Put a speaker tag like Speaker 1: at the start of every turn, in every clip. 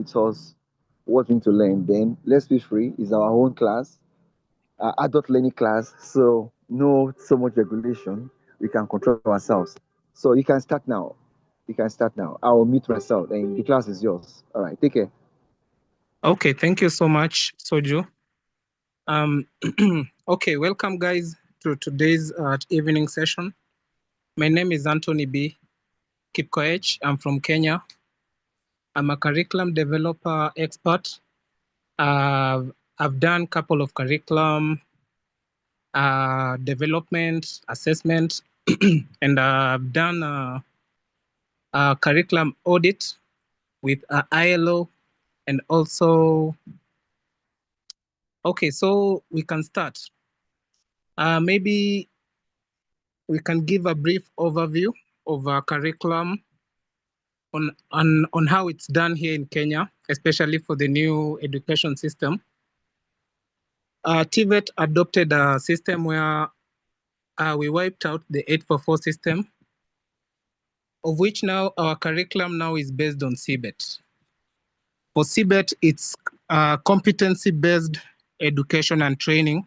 Speaker 1: with us what we need to learn. Then let's be free. It's our own class, adult learning class. So no so much regulation. We can control ourselves. So you can start now. You can start now. I will mute myself, and the class is yours. All right. Take care.
Speaker 2: Okay, thank you so much, Soju. Um, okay, welcome guys to today's evening session. My name is Anthony B. Kipkoech. I'm from Kenya. I'm a curriculum developer expert. I've done a couple of curriculum development, assessment, and I've done a curriculum audit with ILO, and also, okay, so we can start. Maybe we can give a brief overview of our curriculum on how it's done here in Kenya, especially for the new education system. TVET adopted a system where we wiped out the 844 system, of which now our curriculum now is based on CBET. For CBET, it's competency-based education and training.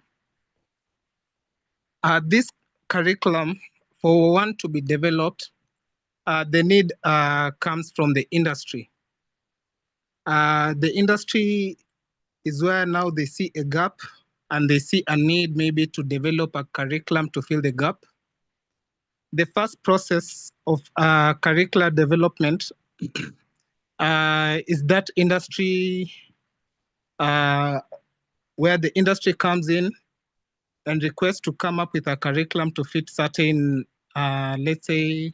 Speaker 2: This curriculum, for one to be developed, the need comes from the industry. The industry is where now they see a gap and they see a need maybe to develop a curriculum to fill the gap. The first process of curricular development is that industry where the industry comes in and requests to come up with a curriculum to fit certain, let's say,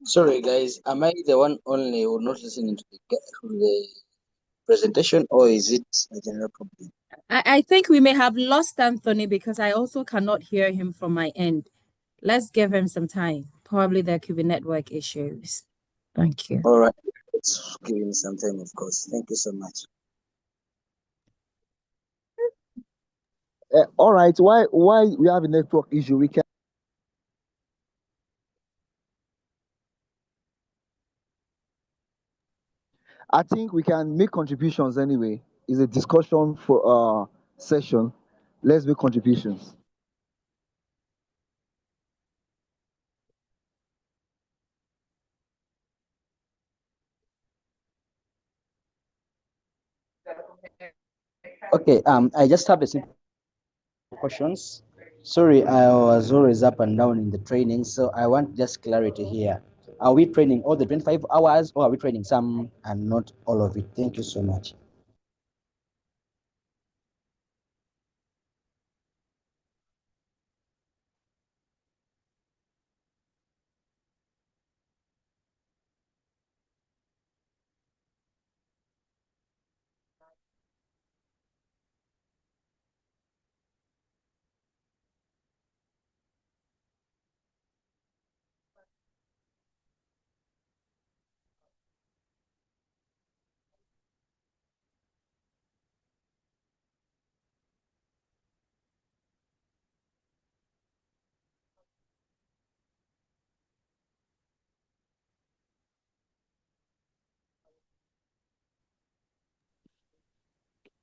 Speaker 3: Sorry, guys. Am I the one only who not listening to the presentation, or is it a general problem?
Speaker 4: I think we may have lost Anthony because I also cannot hear him from my end. Let's give him some time. Probably there could be network issues. Thank you.
Speaker 3: All right. Let's give him some time, of course. Thank you so much.
Speaker 1: All right. Why we have a network issue? We can. I think we can make contributions anyway. It's a discussion for session. Let's make contributions.
Speaker 3: Okay. I just have a simple questions. Sorry, I was always up and down in the training, so I want just clarity here. Are we training all the 25 hours, or are we training some and not all of it? Thank you so much.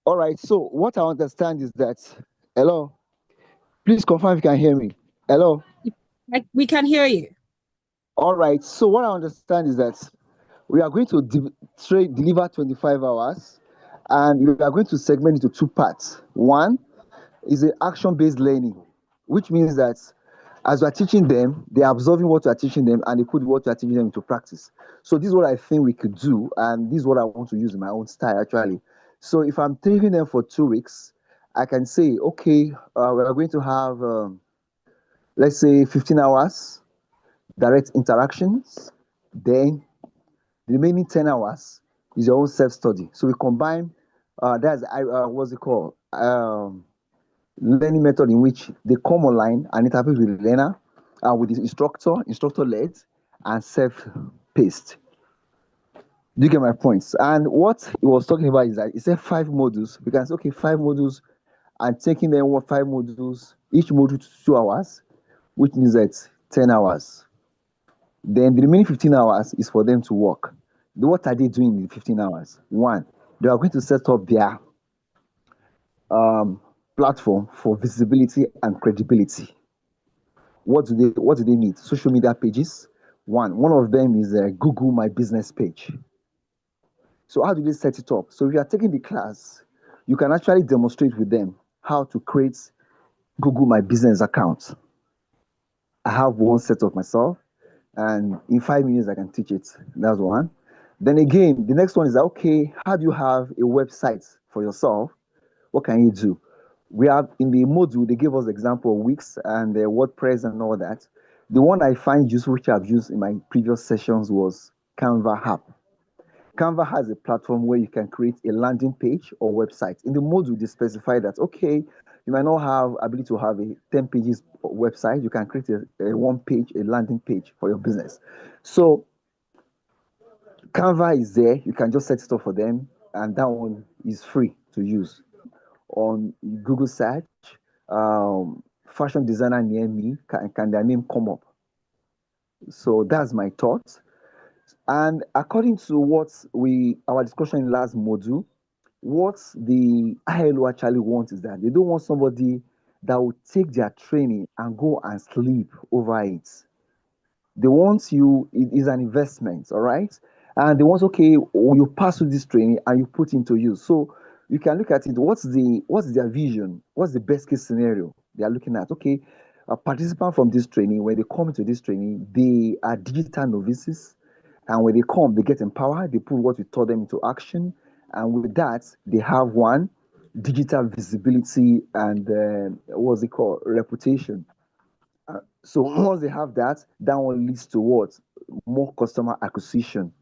Speaker 1: All right. So what I understand is that, hello, please confirm if you can hear me. Hello.
Speaker 4: We can hear you.
Speaker 1: All right. So what I understand is that we are going to deliver 25 hours, and we are going to segment into two parts. One is an action-based learning, which means that as we are teaching them, they are absorbing what we are teaching them, and they put what we are teaching them into practice. So this is what I think we could do, and this is what I want to use in my own style actually. So if I'm taking them for 2 weeks, I can say, okay, we are going to have, let's say, 15 hours direct interactions. Then the remaining 10 hours is your own self-study. So we combine, what's it called? Learning method in which they come online and interact with the learner, with the instructor-led, and self-paced. Do you get my points? And what he was talking about is that he said 5 modules. We can say, okay, 5 modules, and taking them 5 modules, each module to 2 hours, which means that 10 hours. Then the remaining 15 hours is for them to work. What are they doing in the 15 hours? One, they are going to set up their platform for visibility and credibility. What do they need? Social media pages. One of them is a Google My Business page. So how do they set it up? So if you are taking the class, you can actually demonstrate with them how to create Google My Business account. I have one set of myself, and in 5 minutes I can teach it. That's one. Then again, the next one is that, okay, how do you have a website for yourself? What can you do? We have in the module, they gave us the example of Wix and WordPress and all that. The one I find useful, which I've used in my previous sessions, was Canva app. Canva has a platform where you can create a landing page or website. In the module, they specify that, okay, you might not have ability to have a 10 pages website. You can create a one page, a landing page for your business. So Canva is there. You can just set it up for them, and that one is free to use. On Google search, fashion designer near me, can their name come up? So that's my thought. And according to what our discussion in last module, what the ILO actually wants is that they don't want somebody that will take their training and go and sleep over it. They want you, it is an investment, all right? And they want, okay, you pass through this training and you put into use. So you can look at it, what's their vision? What's the best case scenario they are looking at? Okay, a participant from this training, when they come into this training, they are digital novices. And when they come, they get empowered, they put what we taught them into action. And with that, they have one, digital visibility and what's it called? Reputation. So once they have that, that one leads to what? More customer acquisition.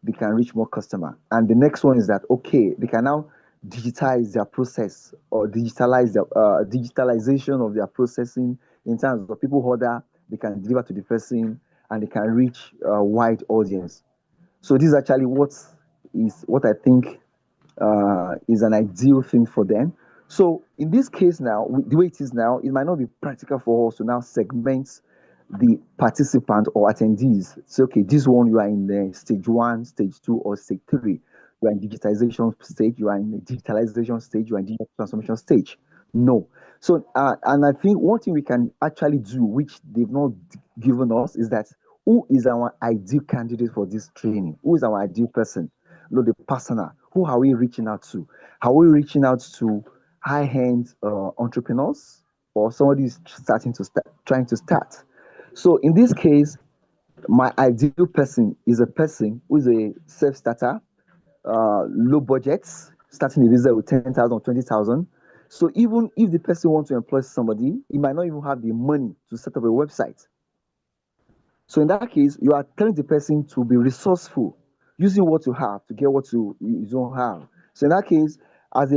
Speaker 1: They can reach more customer. And the next one is that, okay, they can now digitize their process or digitalize their digitalization of their processing in terms of people order, they can deliver to the person, and they can reach a wide audience. So this is actually what I think is an ideal thing for them. So in this case now, the way it is now, it might not be practical for us to now segment the participant or attendees. So okay, this one you are in the stage 1, stage 2, or stage 3. You are in digitization stage, you are in the digitalization stage, you are in digital transformation stage. No. So and I think one thing we can actually do, which they've not given us, is that who is our ideal candidate for this training? Who is our ideal person? No, the personal. Who are we reaching out to? Are we reaching out to high-end entrepreneurs, or somebody is trying to start? So in this case, my ideal person is a person who is a self-starter, low budgets, starting a business with 10,000, 20,000. So even if the person wants to employ somebody, he might not even have the money to set up a website. So in that case, you are telling the person to be resourceful, using what you have to get what you don't have. So in that case, as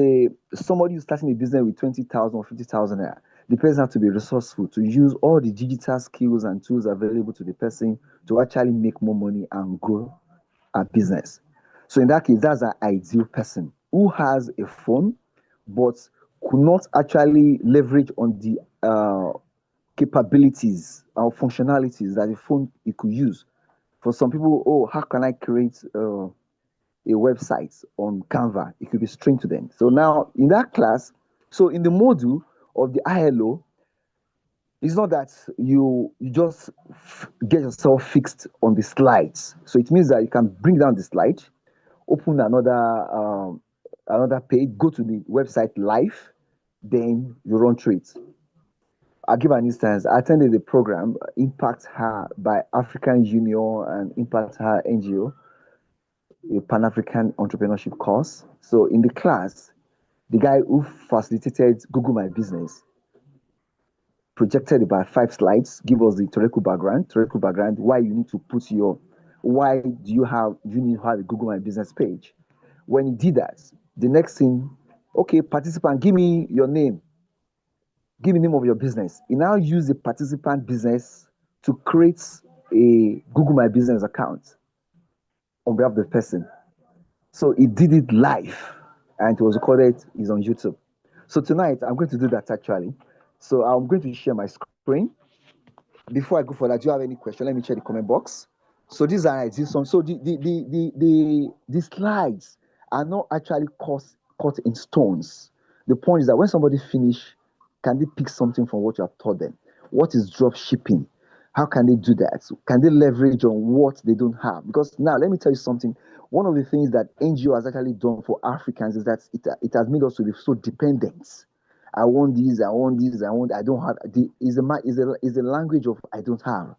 Speaker 1: somebody who's starting a business with 20,000 or 50,000, the person has to be resourceful to use all the digital skills and tools available to the person to actually make more money and grow a business. So in that case, that's an ideal person who has a phone, but could not actually leverage on the capabilities or functionalities that the phone it could use. For some people, oh, how can I create a website on Canva, it could be streamed to them. So now in that class, so in the module of the ILO, it's not that you just get yourself fixed on the slides. So it means that you can bring down the slide, open another page, go to the website live, then you run through it. I'll give an instance. I attended the program Impact Her by African Union and Impact Her NGO, a Pan-African entrepreneurship course. So in the class, the guy who facilitated Google My Business projected about 5 slides, give us the theoretical background, why you need to put why do you need to have a Google My Business page. When he did that, the next thing, okay, participant, give me your name. Give me the name of your business. He now use the participant business to create a Google My Business account on behalf of the person. So he did it live and it was recorded, it's on YouTube. So tonight I'm going to do that actually. So I'm going to share my screen. Before I go for that, do you have any question? Let me check the comment box. So these are this one. So the slides are not actually cut in stones. The point is that when somebody finish, can they pick something from what you have taught them? What is drop shipping? How can they do that? Can they leverage on what they don't have? Because now let me tell you something. One of the things that NGO has actually done for Africans is that it has made us to be so dependent. I want this, I want this, I don't have. Is a language of I don't have.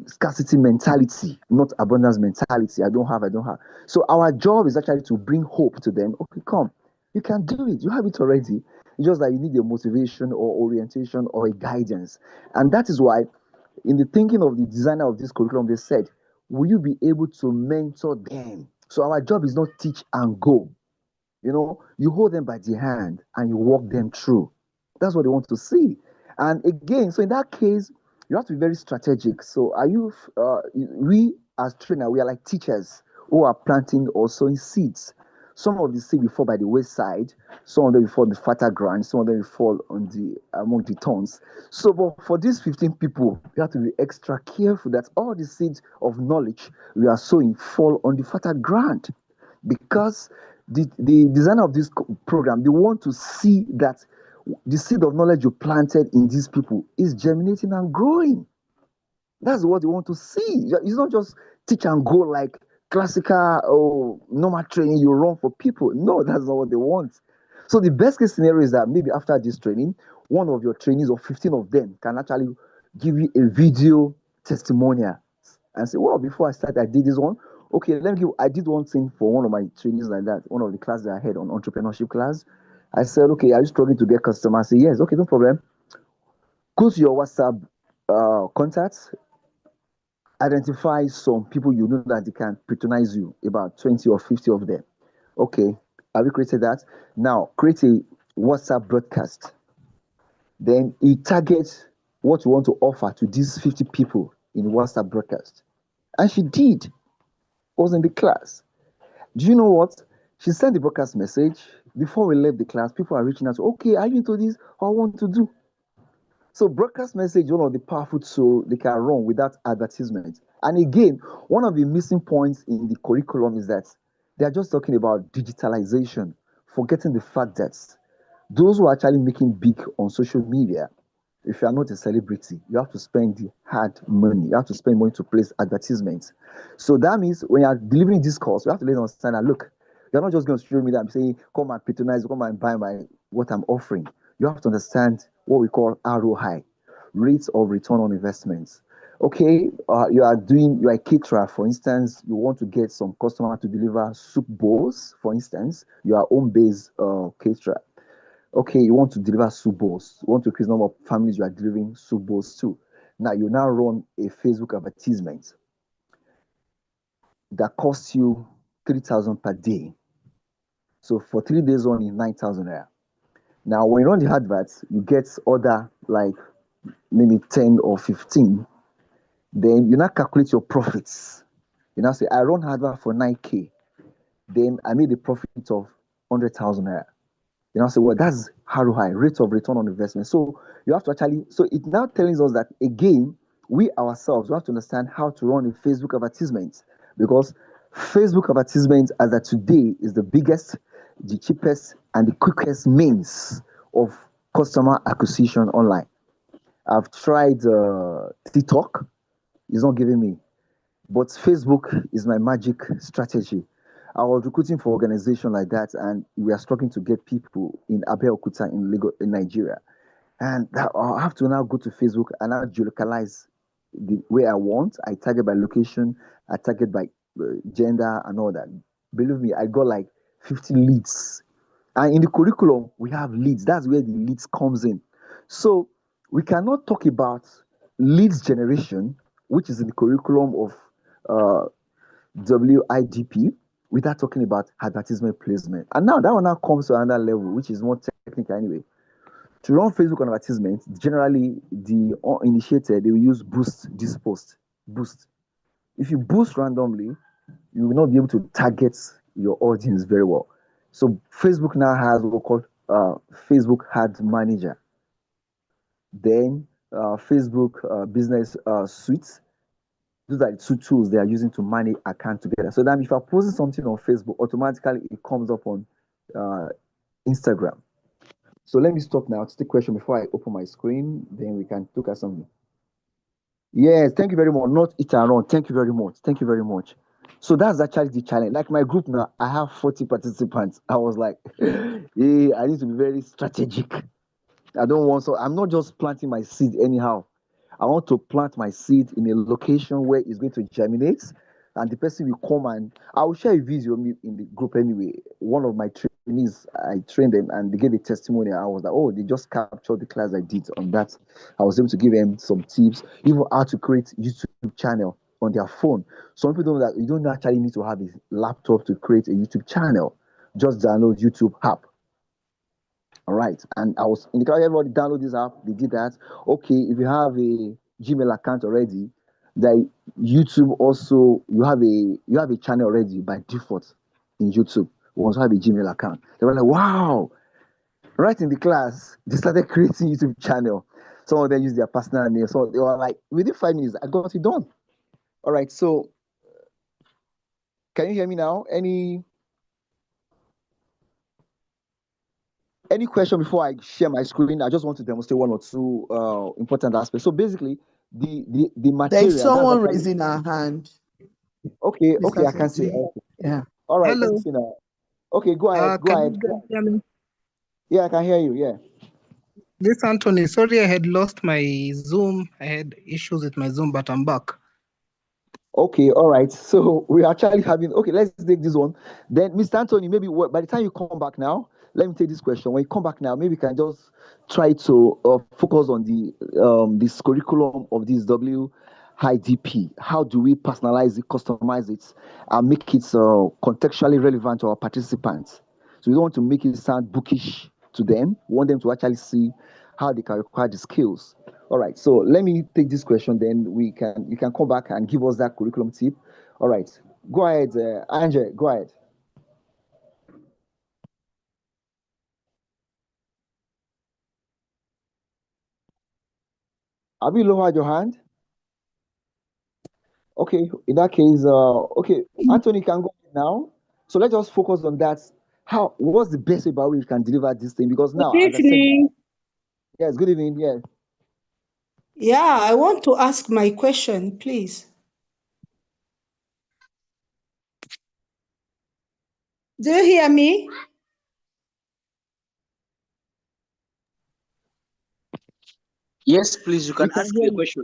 Speaker 1: Scarcity mentality, not abundance mentality. I don't have. So our job is actually to bring hope to them. Okay, come, you can do it. You have it already. It's just that you need a motivation or orientation or a guidance. And that is why, in the thinking of the designer of this curriculum, they said, will you be able to mentor them? So our job is not teach and go. You hold them by the hand and you walk them through. That's what they want to see. And again, so in that case, you have to be very strategic. So we as trainers, we are like teachers who are planting or sowing seeds. Some of the seed will fall by the wayside, some of them will fall on the fertile ground, some of them will fall among the thorns. So but for these 15 people, we have to be extra careful that all the seeds of knowledge we are sowing fall on the fertile ground. Because the designer of this program, they want to see that the seed of knowledge you planted in these people is germinating and growing. That's what they want to see. It's not just teach and go like classical or normal training you run for people. No, that's not what they want. So the best case scenario is that maybe after this training, one of your trainees or 15 of them can actually give you a video testimonial and say, well, before I started, I did this one. Okay, I did one thing for one of my trainees like that, one of the classes I had on entrepreneurship class. I said, okay, are you struggling to get customers? I say, yes, okay, no problem. Go to your WhatsApp contacts, identify some people you know that they can patronize you, about 20 or 50 of them. Okay, have you created that? Now, create a WhatsApp broadcast. Then you target what you want to offer to these 50 people in the WhatsApp broadcast. And she did. Was in the class. Do you know what? She sent the broadcast message. Before we left the class, people are reaching out. Okay, are you into this? What I want to do. So broadcast message, one of the powerful tools they can run without advertisement. And again, one of the missing points in the curriculum is that they are just talking about digitalization, forgetting the fact that those who are actually making big on social media, if you are not a celebrity, you have to spend the hard money. You have to spend money to place advertisements. So that means when you are delivering this course, you have to let them understand that look, you're not just going to social media and saying, come and patronize, come and buy what I'm offering. You have to understand what we call ROI, rates of return on investments. Okay, you are a caterer, for instance, you want to get some customer to deliver soup bowls, for instance, you are home-based caterer. Okay, you want to deliver soup bowls. You want to increase the number of families you are delivering soup bowls to. Now, you now run a Facebook advertisement that costs you 3,000 per day. So for 3 days only, 9,000 naira. Now, when you run the adverts, you get order like maybe 10 or 15. Then you now calculate your profits. You now say, I run advert for 9K. Then I made a profit of 100,000 naira. You know, say, well, that's ROI, rate of return on investment. So you have to so it now tells us that again, we ourselves, we have to understand how to run a Facebook advertisement because Facebook advertisement as of today is the biggest, the cheapest, and the quickest means of customer acquisition online. I've tried TikTok, it's not giving me, but Facebook is my magic strategy. I was recruiting for organization like that, and we are struggling to get people in Abeokuta in Lagos, in Nigeria. And that, I have to now go to Facebook and now geolocalize the way I want. I target by location, I target by gender and all that. Believe me, I got like 50 leads. And in the curriculum, we have leads. That's where the leads comes in. So we cannot talk about leads generation, which is in the curriculum of uh, WIDP, without talking about advertisement placement. And now that one now comes to another level, which is more technical anyway. To run Facebook advertisement, generally the uninitiated they will use boost this post. Boost. If you boost randomly, you will not be able to target your audience very well. So Facebook now has what we call Facebook Ad Manager. Then Facebook Business Suite. Those are the two tools they are using to manage account together. So that if you're posting something on Facebook, automatically it comes up on uh, Instagram. So let me stop now to take question before I open my screen. Then we can look at something. Yes, thank you very much. Not it and run. Thank you very much. Thank you very much. So that's actually the challenge. Like my group now, I have 40 participants. I was like, yeah, I need to be very strategic. I don't want so I'm not just planting my seed anyhow. I want to plant my seed in a location where it's going to germinate, and the person will come and I will share a video in the group anyway. One of my trainees, I trained them and they gave a testimony. I was like, oh, they just captured the class I did on that. I was able to give them some tips, even how to create YouTube channel on their phone. Some people don't that you don't actually need to have a laptop to create a YouTube channel. Just download YouTube app. All right. And I was in the class, everybody download this app. They did that. Okay, if you have a Gmail account already, that YouTube also you have a channel already by default in YouTube. You also have a Gmail account. They were like, wow. Right in the class, they started creating YouTube channel. Some of them use their personal name. So they were like, within 5 minutes, I got it done. All right. So can you hear me now? Any question before I share my screen? I just want to demonstrate one or two important aspects. So basically, the material.
Speaker 5: There's someone raising her hand.
Speaker 1: Okay,
Speaker 5: Mr.
Speaker 1: I can see.
Speaker 5: Soti.
Speaker 1: Okay.
Speaker 5: Yeah.
Speaker 1: All right, let
Speaker 2: Hello.
Speaker 1: me see now. Okay, go ahead. Go
Speaker 2: Can
Speaker 1: ahead.
Speaker 2: you guys hear me?
Speaker 1: Yeah, I can hear you. Yeah.
Speaker 2: This Anthony. Sorry, I had lost my Zoom. I had issues with my Zoom, but I'm back.
Speaker 1: Okay, all right. So we're actually having. Okay, let's take this one. Then, Mr. Anthony, maybe by the time you come back now, let me take this question. When you come back now, maybe you can just try to focus on the this curriculum of this WIDP. How do we personalize it, customize it, and make it contextually relevant to our participants? So we don't want to make it sound bookish to them. We want them to actually see how they can acquire the skills. All right. So let me take this question. Then you can come back and give us that curriculum tip. All right. Go ahead, Angel. Go ahead. Have you lowered your hand? Okay. In that case, okay, Anthony can go now. So let's just focus on that. What's the best way by which you can deliver this thing? Because now,
Speaker 6: Good
Speaker 1: as I said,
Speaker 6: evening.
Speaker 1: yes, good evening. Yeah.
Speaker 6: Yeah, I want to ask my question, please. Do you hear me?
Speaker 3: Yes, please, you
Speaker 1: We
Speaker 3: can
Speaker 1: can
Speaker 3: ask
Speaker 1: hear
Speaker 3: the
Speaker 1: you.
Speaker 3: question.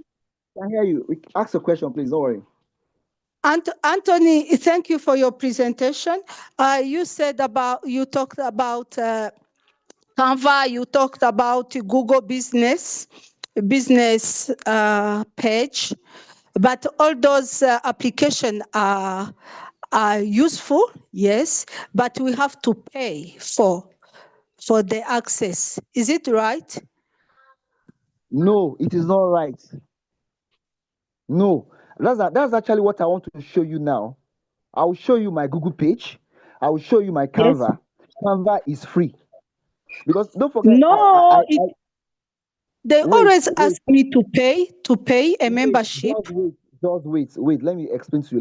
Speaker 1: We can hear you. Ask a question, please. Don't worry.
Speaker 6: Anthony, thank you for your presentation. You talked about Canva, you talked about Google business page, but all those applications are useful, yes, but we have to pay for the access. Is it right?
Speaker 1: No, it is not right. No, that's actually what I want to show you now. I will show you my Google page. I will show you my
Speaker 6: Yes.
Speaker 1: Canva. Canva is free because don't forget.
Speaker 6: No, they
Speaker 1: Wait,
Speaker 6: always ask me to pay a
Speaker 1: wait,
Speaker 6: membership.
Speaker 1: just wait. Let me explain to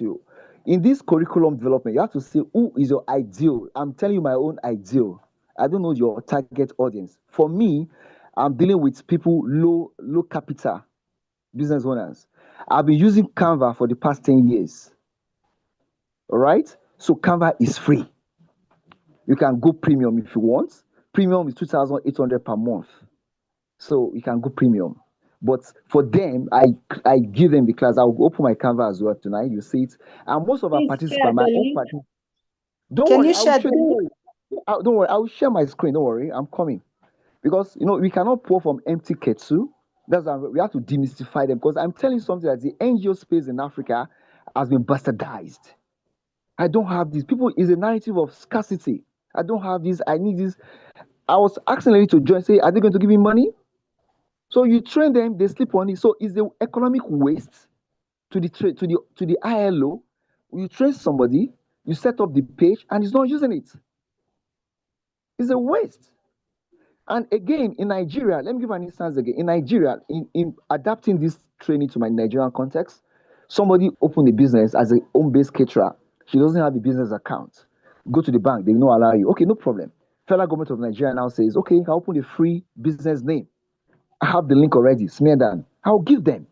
Speaker 1: you. in this curriculum development, you have to say who is your ideal. I'm telling you my own ideal. I don't know your target audience. For me, I'm dealing with people low capital business owners. I've been using Canva for the past 10 years. All right. So Canva is free. You can go premium if you want. Premium is 2,800 per month. So you can go premium. But for them, I give them the class. I'll open my Canva as well tonight. You see it. And most of our
Speaker 6: Please share
Speaker 1: participants, my
Speaker 6: the
Speaker 1: own
Speaker 6: link.
Speaker 1: participants, don't
Speaker 6: Can
Speaker 1: worry,
Speaker 6: you
Speaker 1: I will
Speaker 6: share
Speaker 1: show
Speaker 6: the link?
Speaker 1: you. Don't worry, I will share my screen. Don't worry, I'm coming. Because we cannot pour from empty kettle. That's why we have to demystify them. Because I'm telling you something that the NGO space in Africa has been bastardized. I don't have this. People is a narrative of scarcity. I don't have this. I need this. I was asking lady to join. Say, are they going to give me money? So you train them, they sleep on it. So it's the economic waste to the ILO. You train somebody, you set up the page, and he's not using it. It's a waste. And again, in Nigeria, let me give an instance again. In Nigeria, in adapting this training to my Nigerian context, somebody opened a business as a home-based caterer. She doesn't have a business account. Go to the bank, they will not allow you. Okay, no problem. Federal government of Nigeria now says, okay, you can open a free business name. I have the link already, smear that. I'll give them.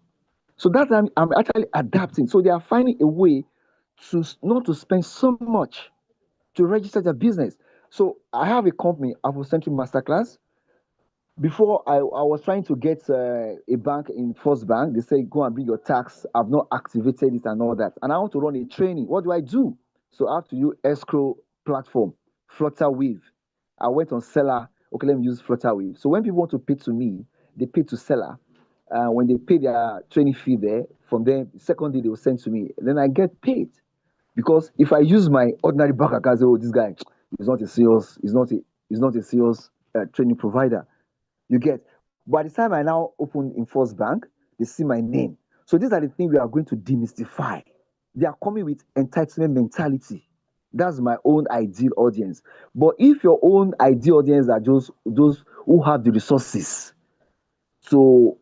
Speaker 1: So that I'm actually adapting. So they are finding a way to not to spend so much to register their business. So I have a company, Afrocentric Masterclass. Before I was trying to get a bank in First Bank. They say go and bring your tax. I've not activated it and all that. And I want to run a training. What do I do? So I have to use escrow platform, Flutterwave. I went on seller. Okay, let me use Flutterwave. So when people want to pay to me, they pay to seller. When they pay their training fee there, from there, the second day they will send to me. Then I get paid. Because if I use my ordinary bank account, say, oh, this guy is not a serious, is not a serious training provider. You get. By the time I now open in First Bank, they see my name. So these are the things we are going to demystify. They are coming with entitlement mentality. That's my own ideal audience. But if your own ideal audience are just those who have the resources to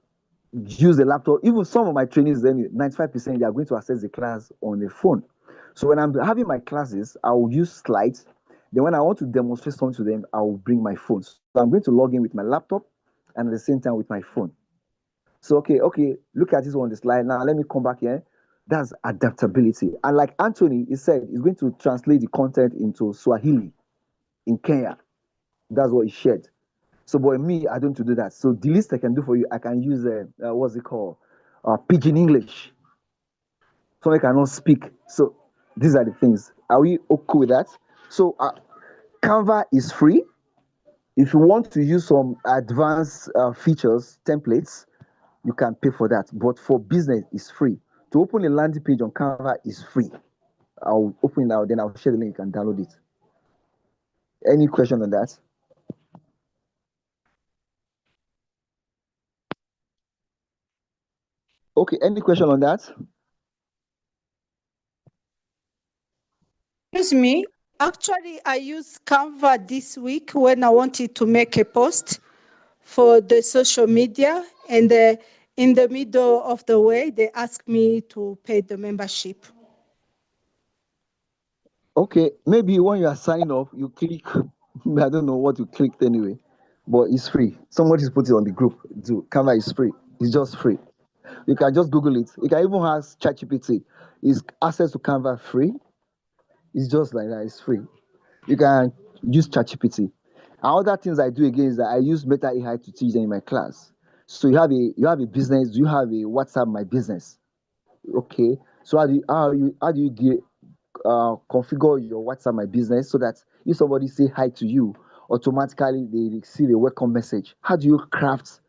Speaker 1: use the laptop, even some of my trainees, then 95% they are going to access the class on the phone. So when I'm having my classes, I will use slides. Then when I want to demonstrate something to them, I will bring my phone. So I'm going to log in with my laptop and at the same time with my phone. So okay, look at this on the slide. Now let me come back here. That's adaptability. And like Anthony, he said he's going to translate the content into Swahili in Kenya. That's what he shared. So, but me, I don't do that. So the least I can do for you, I can use what's it called, pidgin English. So I cannot speak. So these are the things. Are we okay with that? So Canva is free. If you want to use some advanced features, templates, you can pay for that. But for business, it's free. To open a landing page on Canva is free. I'll open it now, then I'll share the link and download it. Any question on that? Okay, any question on that?
Speaker 6: Excuse me. Actually, I used Canva this week when I wanted to make a post for the social media, and in the middle of the way, they asked me to pay the membership.
Speaker 1: Okay, maybe when you are signing up, you click. I don't know what you clicked anyway, but it's free. Somebody's put it on the group. Do Canva is free. It's just free. You can just Google it. You can even ask ChatGPT. Is access to Canva free? It's just like that. It's free. You can use ChatGPT. And other things I do again is that I use Meta AI to teach them in my class. So you have a business. Do you have a WhatsApp My Business? Okay. So how do you get configure your WhatsApp My Business so that if somebody say hi to you, automatically they receive a welcome message? How do you craft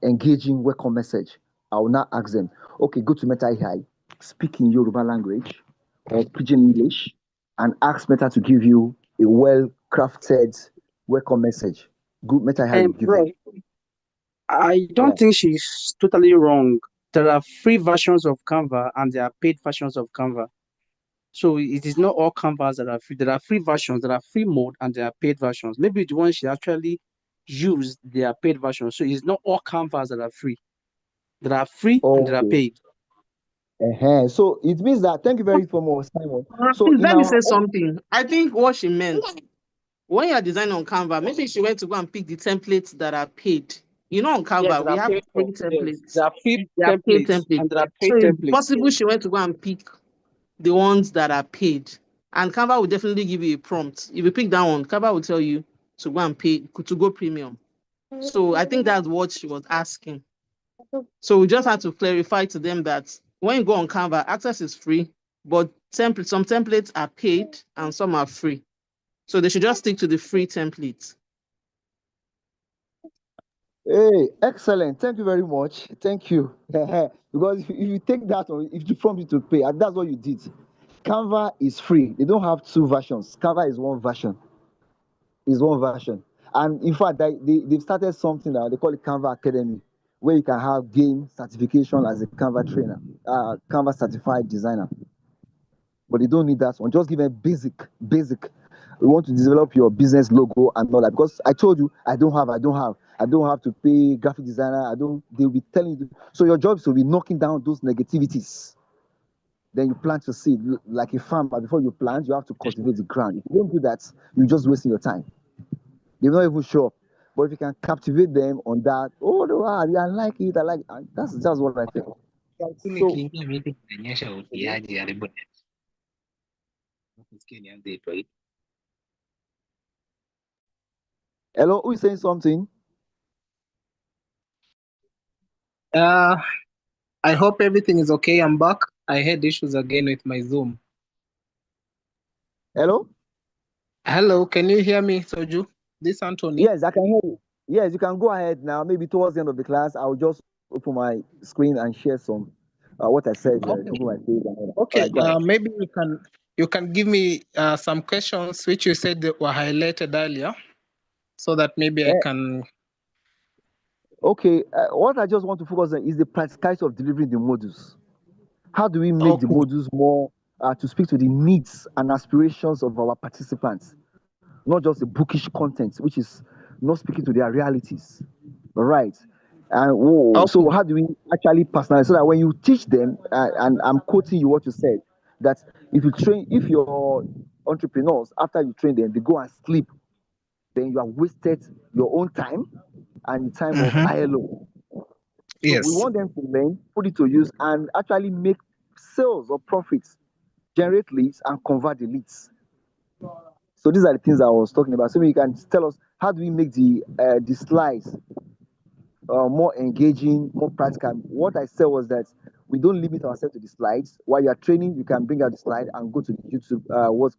Speaker 1: engaging welcome message? I will now ask them, okay, go to Meta AI, speak in Yoruba language or Pidgin English, and ask Meta to give you a well crafted welcome message. Good Meta AI will give
Speaker 7: Bro,
Speaker 1: them.
Speaker 7: I
Speaker 1: Yeah.
Speaker 7: don't think she's totally wrong. There are free versions of Canva and there are paid versions of Canva. So it is not all Canvas that are free. There are free versions, there are free mode, and there are paid versions. Maybe the ones she actually used, they are paid versions. So it's not all Canvas that are free. There are free and there are
Speaker 1: Okay.
Speaker 7: paid.
Speaker 1: So it means that, thank you very much, Simon. So
Speaker 7: Please
Speaker 1: in
Speaker 7: let me
Speaker 1: our
Speaker 7: say something. I think what she meant, when you are designing on Canva, maybe she went to go and pick the templates that are paid. You know, on Canva,
Speaker 2: Yes, there
Speaker 7: we
Speaker 2: are
Speaker 7: have
Speaker 2: paid
Speaker 7: free
Speaker 2: for. Yes,
Speaker 7: templates.
Speaker 2: there are free
Speaker 7: They are paid
Speaker 2: templates
Speaker 7: templates.
Speaker 2: and there are
Speaker 7: So
Speaker 2: paid
Speaker 7: it's
Speaker 2: templates.
Speaker 7: possible she went to go and pick the ones that are paid. And Canva will definitely give you a prompt. If you pick that one, Canva will tell you to go and pay, to go premium. So I think that's what she was asking. So we just have to clarify to them that when you go on Canva, access is free, but some templates are paid and some are free. So they should just stick to the free templates.
Speaker 1: Hey, excellent. Thank you very much. Thank you. Because if you take that, or if you prompt it to pay, and that's what you did. Canva is free. They don't have two versions. Canva is one version. Is one version. And in fact, they've started something that they call it Canva Academy, where you can have gain certification as a Canva trainer, Canva certified designer. But they don't need that one. Just give them basic. We want to develop your business logo and all that. Because I told you, I don't have to pay graphic designer. They'll be telling you. So your job is to be knocking down those negativities. Then you plant your seed like a farmer. Before you plant, you have to cultivate the ground. If you don't do that, you're just wasting your time. They're not even sure. But if you can captivate them on that, oh no, I like it, I like it. That's just what I think. So hello, who is saying something?
Speaker 2: I hope everything is okay. I'm back. I had issues again with my Zoom.
Speaker 1: Hello?
Speaker 2: Hello, can you hear me, Soju? This Anthony.
Speaker 1: Yes, I can hear you. Yes, you can go ahead now. Maybe towards the end of the class, I'll just open my screen and share some what I said.
Speaker 2: Okay.
Speaker 1: Open my page.
Speaker 2: Okay.
Speaker 1: Right,
Speaker 2: Maybe you can give me some questions which you said that were highlighted earlier, so that maybe I can.
Speaker 1: Okay. What I just want to focus on is the practicality of delivering the modules. How do we make the
Speaker 2: Okay.
Speaker 1: modules more to speak to the needs and aspirations of our participants, not just the bookish content, which is not speaking to their realities, right? And so
Speaker 2: Okay.
Speaker 1: how do we actually personalize so that when you teach them, and I'm quoting you what you said, that if your entrepreneurs, after you train them, they go and sleep, then you have wasted your own time and the time of ILO. So we
Speaker 2: Yes.
Speaker 1: want them to learn, put it to use, and actually make sales or profits, generate leads, and convert the leads. So these are the things I was talking about. So you can tell us, how do we make the slides more engaging, more practical? What I said was that we don't limit ourselves to the slides. While you are training, you can bring out the slide and go to the YouTube, what's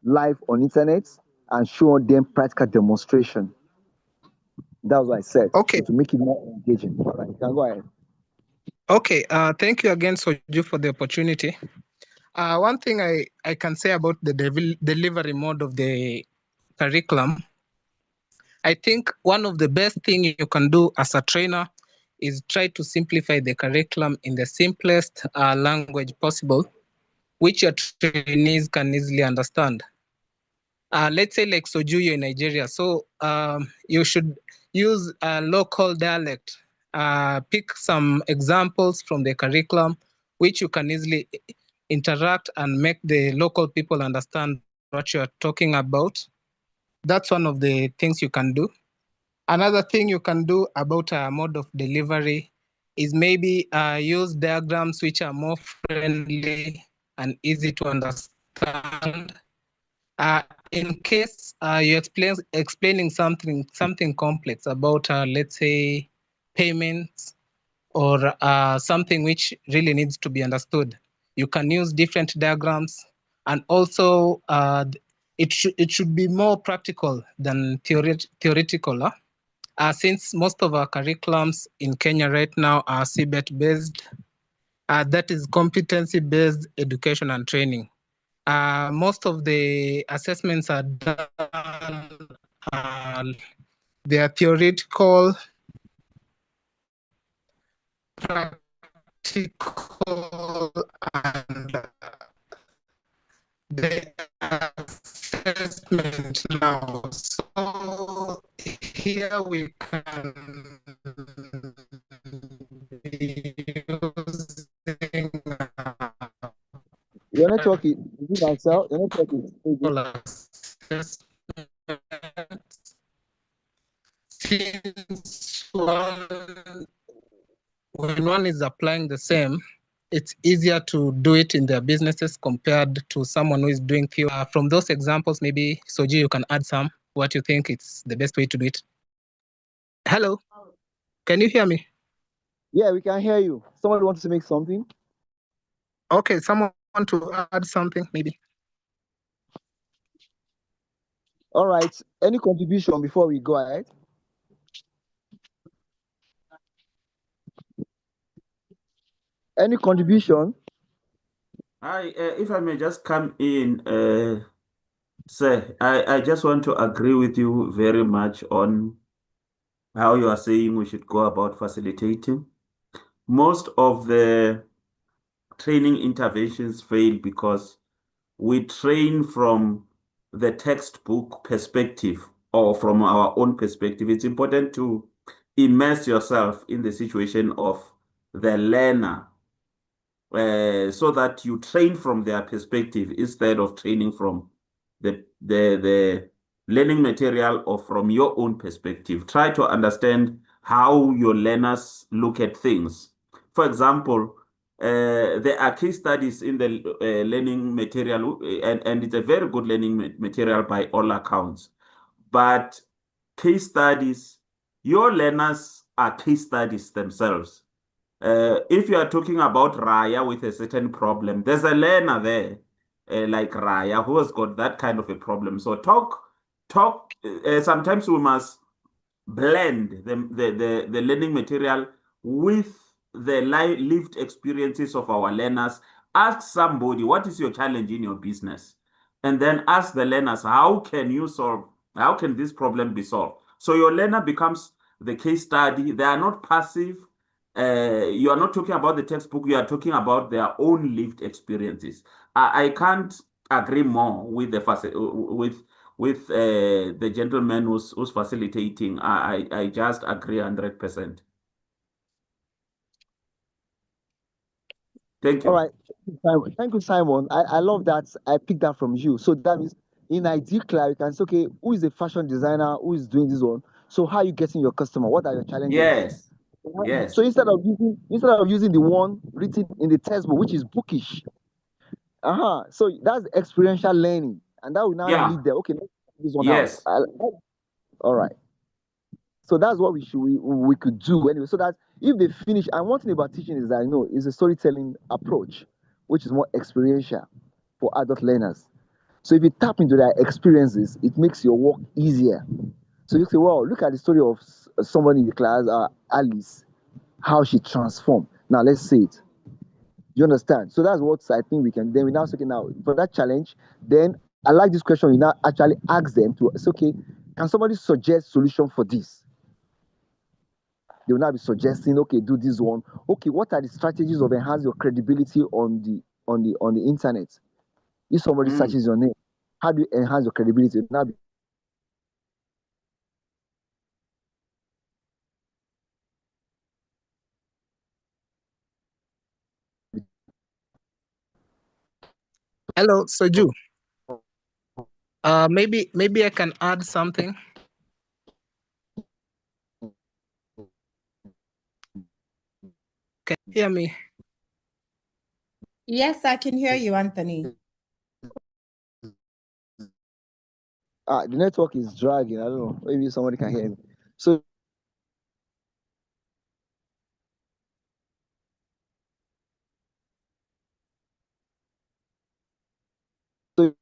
Speaker 1: live on internet, and show them practical demonstration. That's what I said.
Speaker 2: Okay.
Speaker 1: So to make it more engaging. All right, you can go ahead.
Speaker 2: Okay. Thank you again, Soju, for the opportunity. One thing I can say about the delivery mode of the curriculum, I think one of the best thing you can do as a trainer is try to simplify the curriculum in the simplest language possible, which your trainees can easily understand. Let's say like Soju in Nigeria, so you should use a local dialect. Pick some examples from the curriculum, which you can easily interact and make the local people understand what you're talking about. That's one of the things you can do. Another thing you can do about a mode of delivery is maybe use diagrams which are more friendly and easy to understand. In case you're explaining something complex about, let's say, payments or something which really needs to be understood, you can use different diagrams, and also it should be more practical than theoretical. Since most of our curriculums in Kenya right now are CBET based, that is competency based education and training. Most of the assessments are done, they are theoretical, practical, and the assessment now. So here we can be using
Speaker 1: Your network is it myself? Your network is
Speaker 2: since when one is applying the same, it's easier to do it in their businesses compared to someone who is doing few. From those examples, maybe Soji, you can add some what you think it's the best way to do it. Hello, can you hear me?
Speaker 1: Yeah, we can hear you. Someone wants to make something?
Speaker 2: Okay, someone want to add something, maybe.
Speaker 1: All right. Any contribution before we go ahead? Any contribution?
Speaker 8: Hi, if I may just come in, sir, I just want to agree with you very much on how you are saying we should go about facilitating. Most of the training interventions fail because we train from the textbook perspective or from our own perspective. It's important to immerse yourself in the situation of the learner so that you train from their perspective instead of training from the learning material or from your own perspective. Try to understand how your learners look at things. For example, there are case studies in the learning material, and it's a very good learning material by all accounts. But case studies, your learners are case studies themselves. If you are talking about Raya with a certain problem, there's a learner there, like Raya, who has got that kind of a problem. So talk. Sometimes we must blend the learning material with the lived experiences of our learners. Ask somebody, what is your challenge in your business? And then ask the learners, how can this problem be solved? So your learner becomes the case study. They are not passive. You are not talking about the textbook, you are talking about their own lived experiences. I can't agree more with the gentleman who's facilitating. I just agree 100%. Thank
Speaker 1: All
Speaker 8: you.
Speaker 1: right. Thank you, Simon. I love that. I picked that from you. So that means in ID Cloud, you can say, okay, who is a fashion designer? Who is doing this one? So how are you getting your customer? What are your challenges?
Speaker 8: Yes. Yes.
Speaker 1: So instead of using the one written in the textbook, which is bookish, so that's experiential learning, and that will now
Speaker 8: Yeah.
Speaker 1: lead them. Okay, let's try this one out.
Speaker 8: Yes.
Speaker 1: All right. So that's what we could do anyway. So that if they finish, and one thing about teaching is that I know is a storytelling approach, which is more experiential for adult learners. So if you tap into their experiences, it makes your work easier. So you say, well, look at the story of somebody in the class, Alice, how she transformed. Now let's say it. You understand? So that's what I think we can. Then we now say, okay, now for that challenge, then I like this question. You now actually ask them to say, okay, can somebody suggest solution for this? They will now be suggesting, okay, do this one. Okay, what are the strategies of enhance your credibility on the internet? If somebody
Speaker 8: Mm.
Speaker 1: searches your name, how do you enhance your credibility? Now
Speaker 2: Hello, Soju. Maybe I can add something. Can you hear me?
Speaker 4: Yes, I can hear you, Anthony.
Speaker 1: the network is dragging. I don't know. Maybe somebody can hear me. So so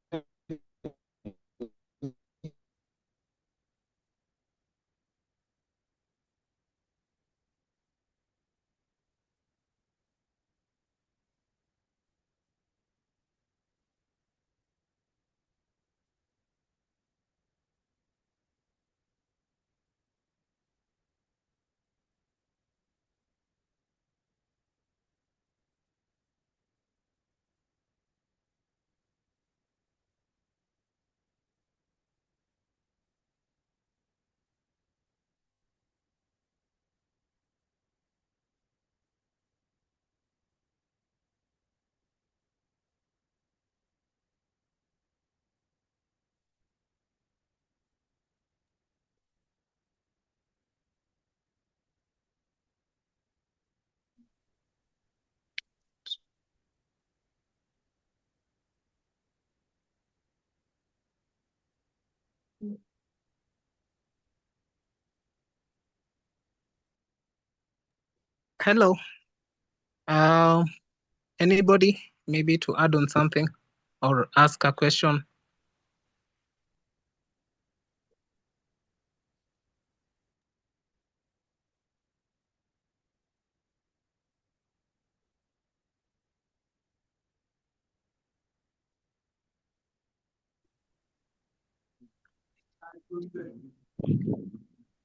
Speaker 2: Hello. Anybody maybe to add on something or ask a question?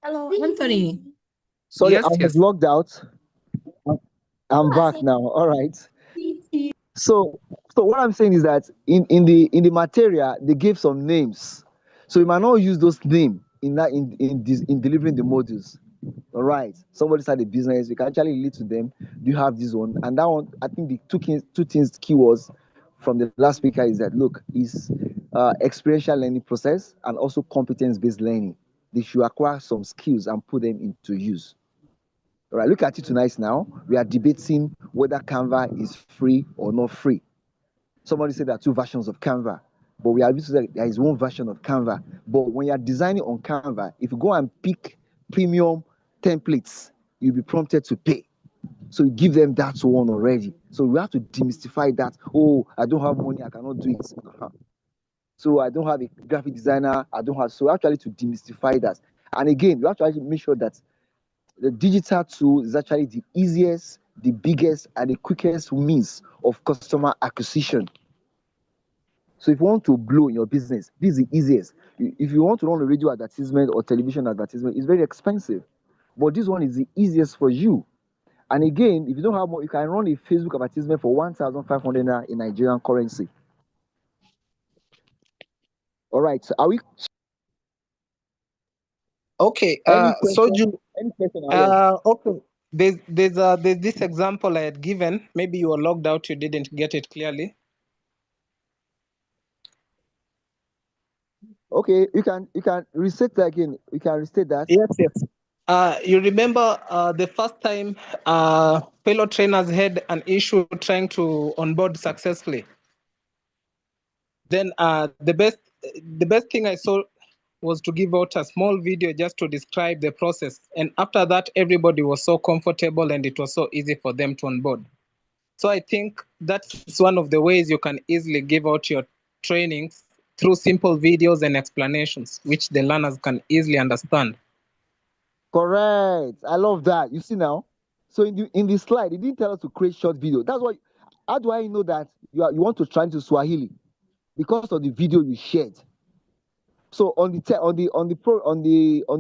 Speaker 4: Hello, Anthony.
Speaker 1: Sorry,
Speaker 2: Yes,
Speaker 1: I was
Speaker 2: yes.
Speaker 1: logged out. I'm back now. All right. So what I'm saying is that in the material they gave some names. So you might not use those names in delivering the modules. All right. Somebody started a business, you can actually lead to them. Do you have this one? And that one, I think the two things keywords from the last speaker is that look, is experiential learning process and also competence-based learning. They should acquire some skills and put them into use. All right, look at it tonight now. We are debating whether Canva is free or not free. Somebody said there are two versions of Canva, but we are used to say there is one version of Canva. But when you are designing on Canva, if you go and pick premium templates, you'll be prompted to pay. So you give them that one already. So we have to demystify that. Oh, I don't have money, I cannot do it. So I don't have a graphic designer, I don't have. So actually to demystify that. And again, you have to actually make sure that the digital tool is actually the easiest, the biggest, and the quickest means of customer acquisition. So if you want to blow in your business, this is the easiest. If you want to run a radio advertisement or television advertisement, it's very expensive. But this one is the easiest for you. And again, if you don't have more, you can run a Facebook advertisement for 1,500 naira in Nigerian currency. All right. So are we?
Speaker 2: Okay.
Speaker 1: Any
Speaker 2: So
Speaker 1: question?
Speaker 2: you.
Speaker 1: Any question? Alex?
Speaker 2: Okay. There's this example I had given. Maybe you were logged out. You didn't get it clearly.
Speaker 1: Okay, you can restate that again. You can restate that.
Speaker 2: Yes, yes. You remember the first time fellow trainers had an issue trying to onboard successfully. Then the best thing I saw was to give out a small video just to describe the process. And after that, everybody was so comfortable and it was so easy for them to onboard. So I think that's one of the ways you can easily give out your trainings through simple videos and explanations, which the learners can easily understand.
Speaker 1: Correct. I love that. You see now. So in the slide, it didn't tell us to create short video. That's why. How do I know that you want to try into Swahili? Because of the video you shared. So on the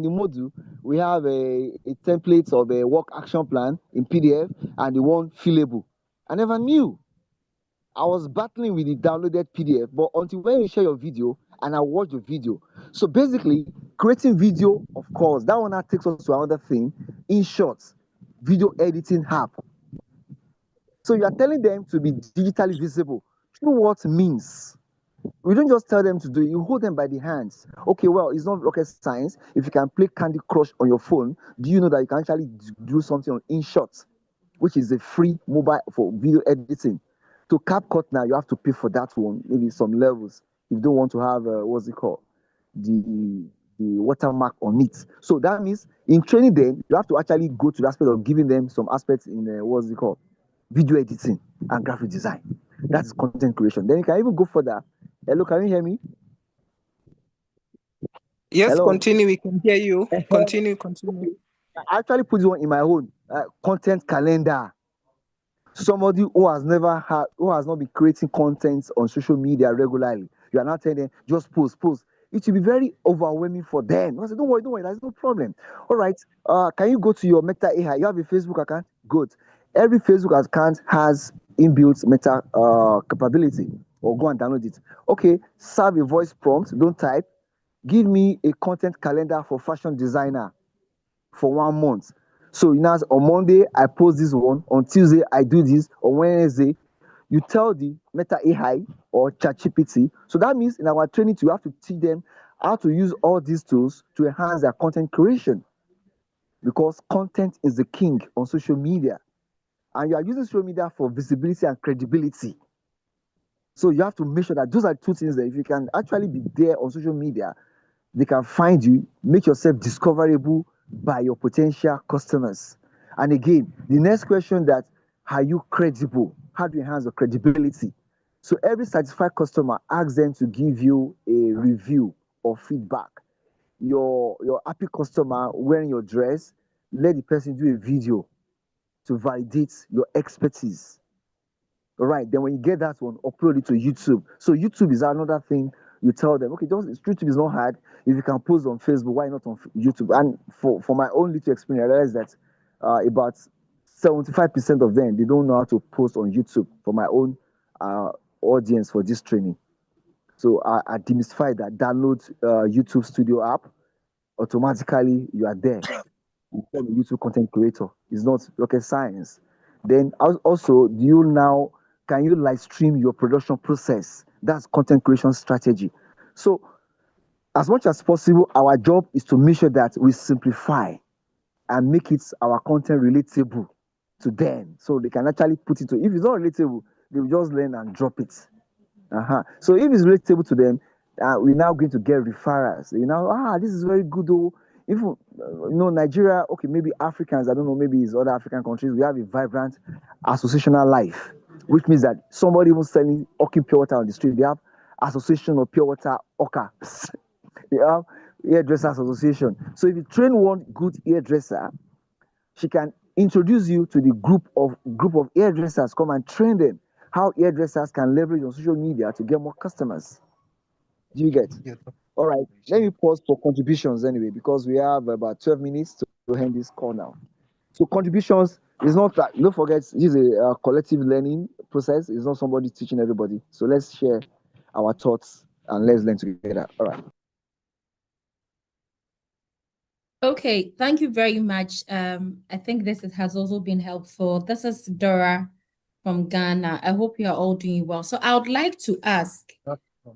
Speaker 1: module, we have a template of a work action plan in PDF and the one fillable. I never knew. I was battling with the downloaded PDF, but until when you share your video and I watch the video. So basically, creating video, of course, that one now takes us to another thing. In short, video editing app. So you are telling them to be digitally visible through what means. We don't just tell them to do it, you hold them by the hands. Okay, well, it's not rocket science. If you can play Candy Crush on your phone, do you know that you can actually do something on InShot, which is a free mobile for video editing? To CapCut now, you have to pay for that one, maybe some levels. If you don't want to have, what's it called? The watermark on it. So that means in training them, you have to actually go to the aspect of giving them some aspects in, what's it called? Video editing and graphic design. That's content creation. Then you can even go further. Hello, can you hear me?
Speaker 2: Yes,
Speaker 1: Hello.
Speaker 2: continue. We can hear you. Continue.
Speaker 1: Okay. I actually put this one in my own content calendar. Somebody who has not been creating content on social media regularly, you are not telling them just post. It will be very overwhelming for them. I said, don't worry, there's no problem. All right, can you go to your Meta AI? You have a Facebook account? Good. Every Facebook account has inbuilt Meta capability, or go and download it. Okay, serve a voice prompt, don't type. Give me a content calendar for fashion designer for 1 month. So now on Monday I post this one, on Tuesday I do this, on Wednesday you tell the Meta AI or ChatGPT. So that means in our training you have to teach them how to use all these tools to enhance their content creation, because content is the king on social media, and you are using social media for visibility and credibility. So you have to make sure that those are two things that if you can actually be there on social media, they can find you, make yourself discoverable by your potential customers. And again, the next question that are you credible? How do you enhance your credibility? So every satisfied customer asks them to give you a review or feedback. Your happy customer wearing your dress, let the person do a video to validate your expertise. All right. Then when you get that one, upload it to YouTube. So YouTube is another thing you tell them. Okay, just YouTube is not hard. If you can post on Facebook, why not on YouTube? And for my own little experience, I realized that about 75% of them they don't know how to post on YouTube. For my own uh, audience for this training, so I demystified that. Download YouTube Studio app. Automatically, you are there. You become a YouTube content creator. It's not rocket science. Then also, do you now can you live stream your production process? That's content creation strategy. So, as much as possible, our job is to make sure that we simplify and make it our content relatable to them, so they can actually put it to. If it's not relatable, they will just learn and drop it. So if it's relatable to them, we're now going to get referrals. This is very good. Oh, if Nigeria, okay, maybe Africans, I don't know, maybe it's other African countries. We have a vibrant associational life, which means that somebody even selling Oki pure water on the street, they have association of pure water Oka. They have hairdressers association. So if you train one good hairdresser, she can introduce you to the group of hairdressers. Come and train them how hairdressers can leverage on social media to get more customers. Do you get? All right. Let me pause for contributions anyway, because we have about 12 minutes to end this call now. So contributions is not that. Don't forget, this is a collective learning process. It's not somebody teaching everybody. So let's share our thoughts and let's learn together. All right.
Speaker 4: Okay, thank you very much. I think has also been helpful. This is Dora from Ghana. I hope you are all doing well. So I would like to ask,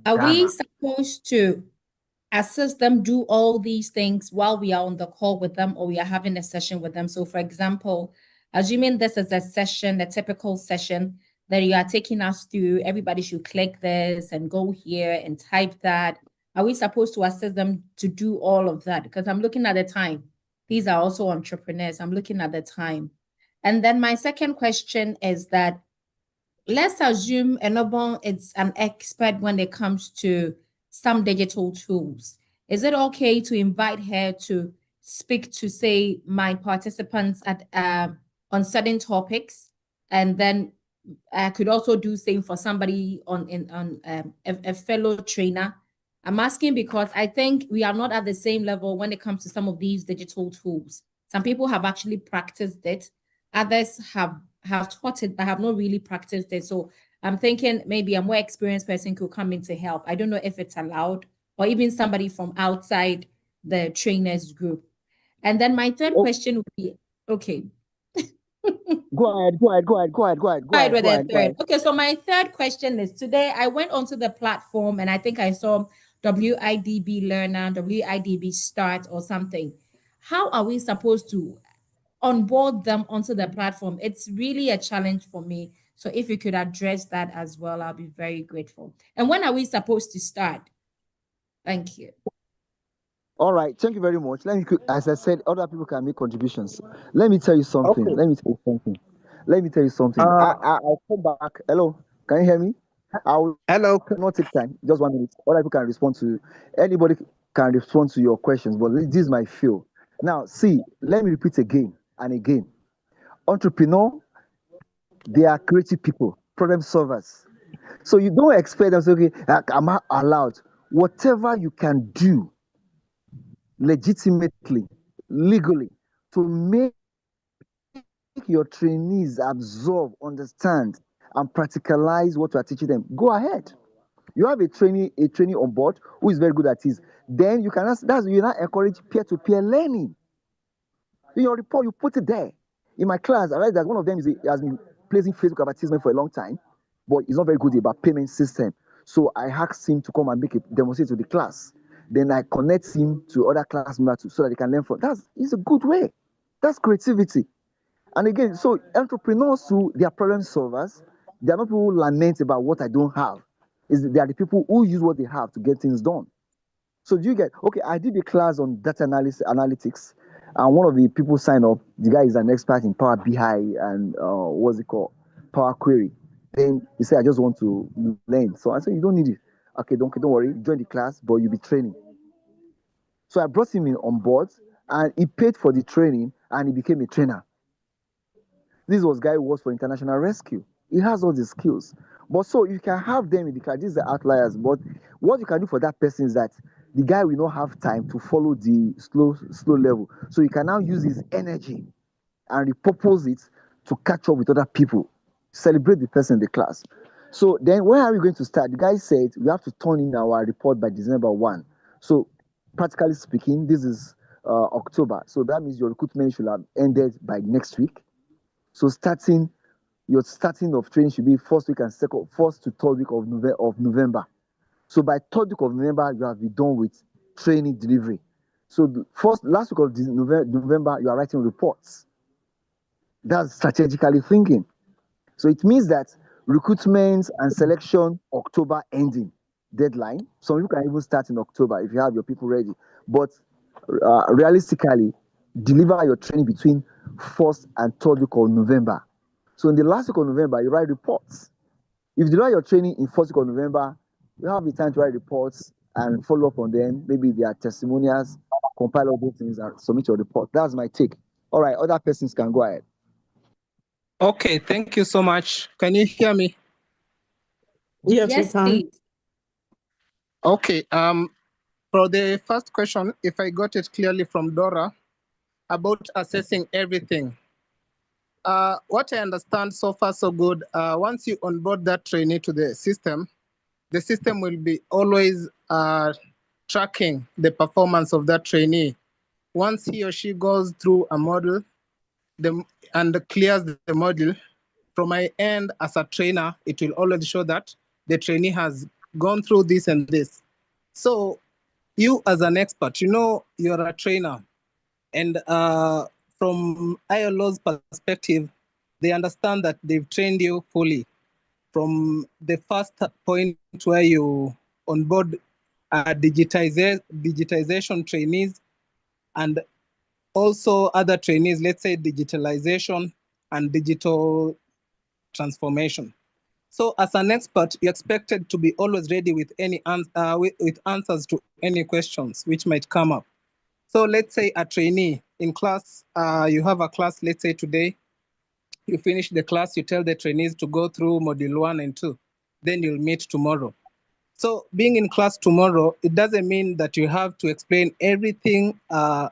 Speaker 4: are we supposed to assist them do all these things while we are on the call with them, or we are having a session with them? So for example, assuming this is a session, a typical session that you are taking us through, everybody should click this and go here and type that. Are we supposed to assist them to do all of that? Because I'm looking at the time. These are also entrepreneurs. I'm looking at the time. And then my second question is that let's assume Enobon is an expert when it comes to some digital tools. Is it okay to invite her to speak to, say, my participants at on certain topics, and then I could also do same for somebody on a fellow trainer? I'm asking because I think we are not at the same level when it comes to some of these digital tools. Some people have actually practiced it. Others have taught it, but have not really practiced it. So I'm thinking maybe a more experienced person could come in to help. I don't know if it's allowed, or even somebody from outside the trainers group. And then my third question would be, okay.
Speaker 1: Go ahead.
Speaker 4: Okay, so my third question is, today I went onto the platform and I think I saw WiDB Learner, WiDB Start or something. How are we supposed to onboard them onto the platform? It's really a challenge for me. So if you could address that as well, I'll be very grateful. And when are we supposed to start? Thank you.
Speaker 1: All right, thank you very much. As I said, other people can make contributions. Let me tell you something.
Speaker 7: Okay.
Speaker 1: I'll come back. Hello, can you hear me? I'll not take time. Just 1 minute. Other people can respond to. Anybody can respond to your questions, but this is my feel. Now, see, let me repeat again and again. Entrepreneur, they are creative people, problem solvers. So you don't expect them to say, okay, I'm not allowed. Whatever you can do legitimately, legally, to make your trainees absorb, understand, and practicalize what you are teaching them, go ahead. You have a trainee on board who is very good at this. Then you can you now encourage peer-to-peer learning. In your report, you put it there. In my class, I read that one of them has been placing Facebook advertisement for a long time, but he's not very good about payment system. So I asked him to come and make a demonstration to the class. Then I connect him to other class members so that they can learn from. It's a good way. That's creativity. And again, so entrepreneurs too, they are problem solvers. They are not people who lament about what I don't have. They are the people who use what they have to get things done. So do you get okay? I did a class on data analytics, and one of the people signed up. The guy is an expert in Power BI and what's it called, Power Query. Then he said, "I just want to learn." So I said, "You don't need it. Okay, don't worry. Join the class, but you'll be training." So I brought him in on board, and he paid for the training, and he became a trainer. This was guy who works for international rescue. He has all the skills. But so you can have them in the class. These are outliers. But what you can do for that person is that the guy will not have time to follow the slow level. So you can now use his energy and repurpose it to catch up with other people. Celebrate the person in the class. So then when are we going to start? The guy said we have to turn in our report by December 1. So practically speaking, this is October. So that means your recruitment should have ended by next week. So your starting of training should be first to third week of November. So by third week of November, you have been done with training delivery. So the last week of November, you are writing reports. That's strategically thinking. So it means that recruitment and selection October ending deadline. Some people can even start in October if you have your people ready. But realistically, deliver your training between first and third week of November. So in the last week of November, you write reports. If you deliver your training in first week of November, you have the time to write reports and follow up on them. Maybe they are testimonials, compile all those things and submit your report. That's my take. All right, other persons can go ahead.
Speaker 2: Okay, thank you so much. Can you hear me?
Speaker 5: Yes, we
Speaker 4: Yes,
Speaker 5: can.
Speaker 4: please.
Speaker 2: Okay. For the first question, if I got it clearly from Dora about assessing everything. What I understand so far so good. Once you onboard that trainee to the system will be always tracking the performance of that trainee. Once he or she goes through a model and clears the module, from my end as a trainer, it will always show that the trainee has gone through this and this. So you as an expert, you're a trainer, and from ILO's perspective, they understand that they've trained you fully from the first point where you onboard digitization trainees and also other trainees, let's say digitalization and digital transformation. So as an expert, you're expected to be always ready with with answers to any questions which might come up. So let's say a trainee in class, you have a class, let's say today, you finish the class, you tell the trainees to go through module 1 and 2, then you'll meet tomorrow. So being in class tomorrow, it doesn't mean that you have to explain everything in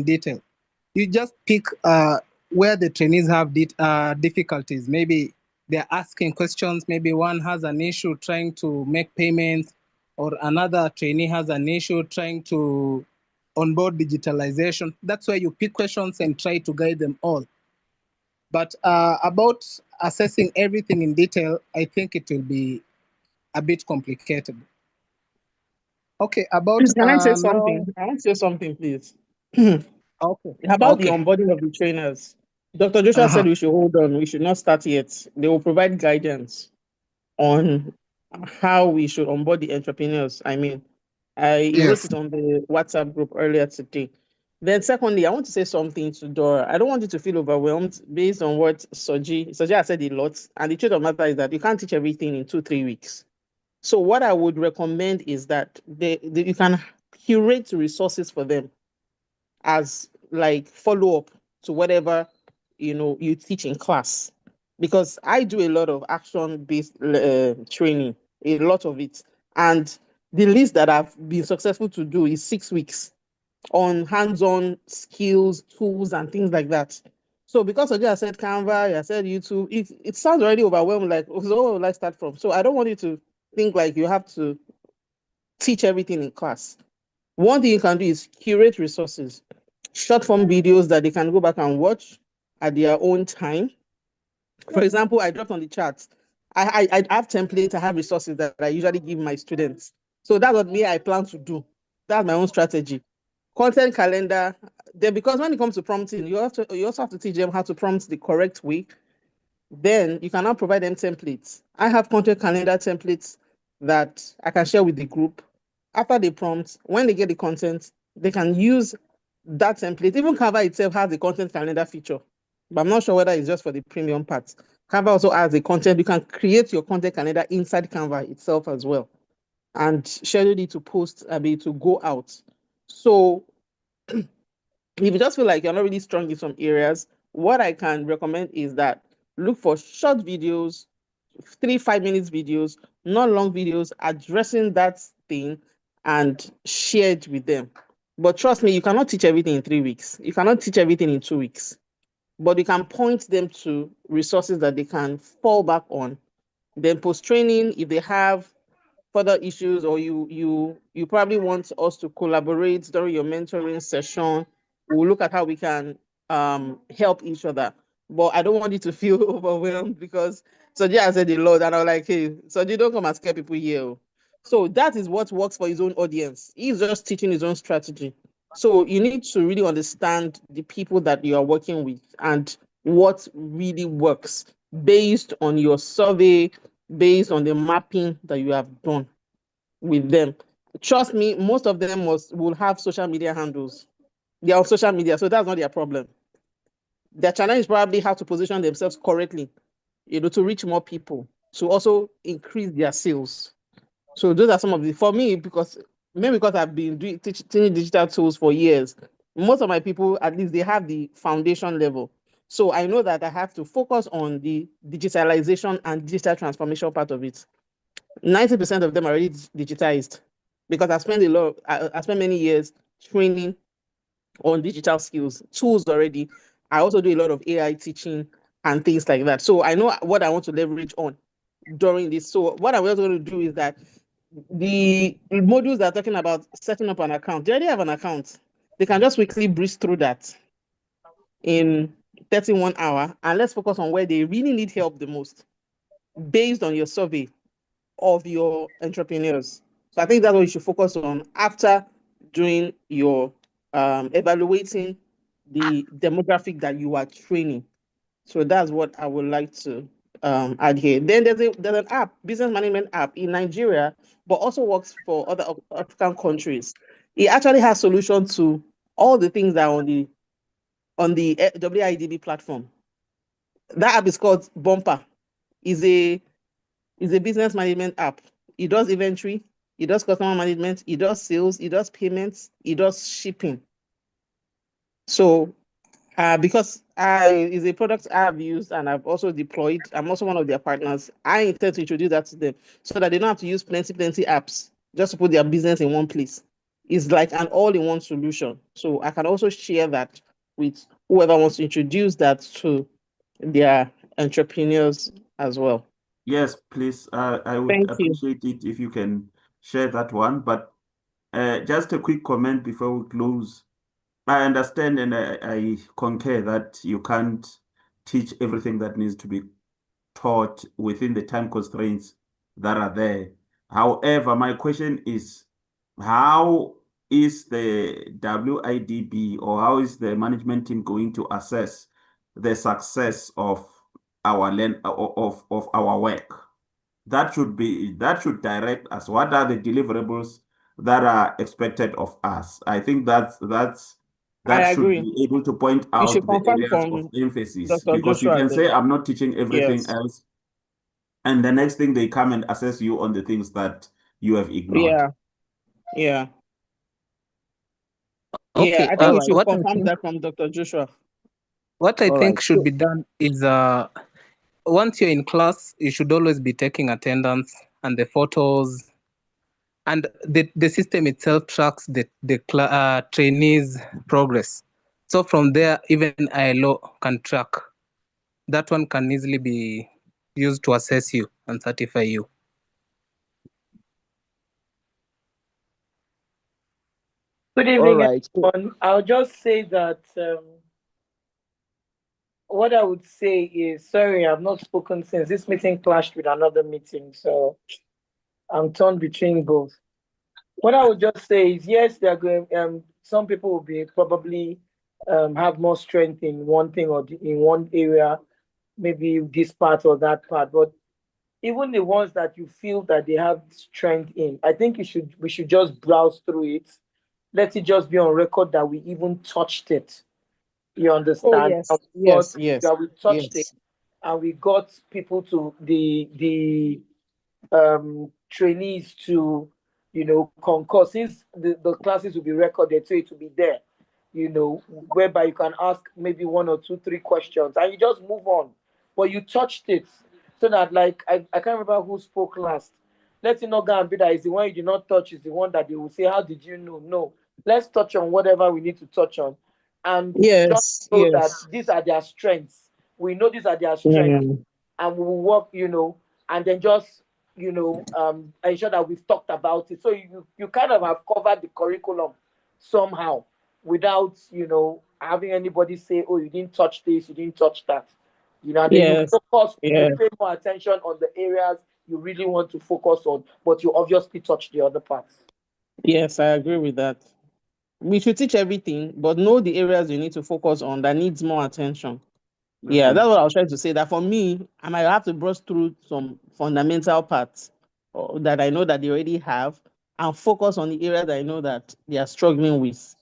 Speaker 2: detail. You just pick where the trainees have difficulties. Maybe they're asking questions. Maybe one has an issue trying to make payments, or another trainee has an issue trying to onboard digitalization. That's why you pick questions and try to guide them all. But about assessing everything in detail, I think it will be a bit complicated. Okay, about
Speaker 5: Please, can I say
Speaker 2: now.
Speaker 5: something? I want to say something, please.
Speaker 2: Okay.
Speaker 5: About the
Speaker 2: Okay.
Speaker 5: onboarding of the trainers. Dr. Joshua said we should hold on. We should not start yet. They will provide guidance on how we should onboard the entrepreneurs. I mean, I wrote
Speaker 2: Yes.
Speaker 5: it on the WhatsApp group earlier today. Then, secondly, I want to say something to Dora. I don't want you to feel overwhelmed based on what Soji has said a lot. And the truth of the matter is that you can't teach everything in 2-3 weeks. So, what I would recommend is that you can curate resources for them as like follow up to whatever you teach in class, because I do a lot of action based training, a lot of it, and the least that I've been successful to do is 6 weeks on hands-on skills, tools, and things like that. So because of I said Canva, I said YouTube, it sounds already overwhelming, like, so where will I start from? So I don't want you to think like you have to teach everything in class. One thing you can do is curate resources, short form videos that they can go back and watch at their own time. For example, I dropped on the chat. I have templates, I have resources that I usually give my students. So that's what me I plan to do. That's my own strategy. Content calendar. Then, because when it comes to prompting, you also have to teach them how to prompt the correct way. Then you can now provide them templates. I have content calendar templates that I can share with the group. after the prompt, when they get the content, they can use that template. Even Canva itself has the content calendar feature, but I'm not sure whether it's just for the premium part. Canva also has the content. You can create your content calendar inside Canva itself as well, and schedule it to post, to go out. So if you just feel like you're not really strong in some areas, what I can recommend is that look for short videos, 3 5 minutes videos, not long videos, addressing that thing and share it with them. But trust me, you cannot teach everything in 3 weeks. You cannot teach everything in 2 weeks. But you can point them to resources that they can fall back on. Then post training, if they have further issues, or you probably want us to collaborate during your mentoring session, we'll look at how we can help each other. But I don't want you to feel overwhelmed, because Soji has said a lot, and I'm like, hey, Soji, don't come and scare people here. Oh. So that is what works for his own audience. He's just teaching his own strategy. So you need to really understand the people that you are working with and what really works based on your survey, based on the mapping that you have done with them. Trust me, most of them will have social media handles. They are on social media, so that's not their problem. Their challenge is probably how to position themselves correctly, to reach more people, to also increase their sales. So those are some of the, for me, maybe because I've been teaching digital tools for years, most of my people, at least, they have the foundation level. So I know that I have to focus on the digitalization and digital transformation part of it. 90% of them are already digitized, because I spent many years training on digital skills, tools already. I also do a lot of AI teaching and things like that. So I know what I want to leverage on during this. So what I'm also going to do is that the modules that are talking about setting up an account, they already have an account. They can just quickly breeze through that in 31 hours, and let's focus on where they really need help the most based on your survey of your entrepreneurs. So I think that's what you should focus on after doing your evaluating the demographic that you are training. So that's what I would like to add here. Then there's an app, business management app in Nigeria, but also works for other African countries. It actually has solutions to all the things that are on the WiDB platform. That app is called Bumper. Is a business management app. It does inventory, it does customer management, it does sales, it does payments, it does shipping. So because is a product I've used and I've also deployed, I'm also one of their partners. I intend to introduce that to them so that they don't have to use plenty apps just to put their business in one place. It's like an all-in-one solution. So I can also share that with whoever wants to introduce that to their entrepreneurs as well.
Speaker 8: Yes, please. I would
Speaker 5: Thank you.
Speaker 8: appreciate it if you can share that one. But just a quick comment before we close. I understand and I concur that you can't teach everything that needs to be taught within the time constraints that are there. However, my question is, how is the WiDB or how is the management team going to assess the success of our of our work? That should direct us. What are the deliverables that are expected of us? I think that
Speaker 5: I
Speaker 8: should
Speaker 5: agree.
Speaker 8: be able to point
Speaker 5: You should
Speaker 8: out the
Speaker 5: confirm
Speaker 8: areas of
Speaker 5: from
Speaker 8: emphasis,
Speaker 5: Dr.
Speaker 8: because you
Speaker 5: Joshua
Speaker 8: can
Speaker 5: then.
Speaker 8: say I'm not teaching everything
Speaker 5: Yes.
Speaker 8: else, and the next thing they come and assess you on the things that you have ignored.
Speaker 5: Yeah. Yeah. Yeah.
Speaker 2: Okay,
Speaker 5: I think you should
Speaker 2: what I
Speaker 5: confirm
Speaker 2: think
Speaker 5: that from Dr. Joshua.
Speaker 1: All right.
Speaker 2: should
Speaker 1: So,
Speaker 2: be done is once you're in class, you should always be taking attendance and the photos, and the system itself tracks the trainees' progress. So from there, even ILO can track. That one can easily be used to assess you and certify you.
Speaker 9: Good
Speaker 1: all
Speaker 9: evening,
Speaker 1: right. So,
Speaker 9: everyone. I'll just say that what I would say is, sorry, I've not spoken since this meeting clashed with another meeting, so I'm torn between both. What I would just say is, yes, they're going. Some people will be probably have more strength in one thing or in one area, maybe this part or that part. But even the ones that you feel that they have strength in, I think we should just browse through it. Let it just be on record that we even touched it. You
Speaker 5: Oh
Speaker 9: understand?
Speaker 5: yes, yes, yes,
Speaker 9: Yeah, we touched it,
Speaker 5: yes,
Speaker 9: and we got people to the trainees to, concur, since the classes will be recorded, so it will be there, whereby you can ask maybe one or two, three questions, and you just move on. But you touched it, so that, like, I can't remember who spoke last. Let's not go and be that is the one you did not touch, is the one that they will say, how did you know? No, let's touch on whatever we need to touch on, and just
Speaker 5: yes,
Speaker 9: know that
Speaker 5: yes.
Speaker 9: these are their strengths. We know these are their strengths,
Speaker 5: Yeah.
Speaker 9: and we will work, and then just, ensure that we've talked about it. So you kind of have covered the curriculum somehow, without, having anybody say, oh, you didn't touch this, you didn't touch that. And then
Speaker 5: Yes,
Speaker 9: you
Speaker 5: yeah,
Speaker 9: pay more attention on the areas you really want to focus on, but you obviously touch the other parts.
Speaker 5: yes, I agree with that. We should teach everything, but know the areas you need to focus on that needs more attention. Yeah,
Speaker 9: Okay.
Speaker 5: that's what I was trying to say. That for me, I might have to brush through some fundamental parts that I know that they already have, and focus on the area that I know that they are struggling with.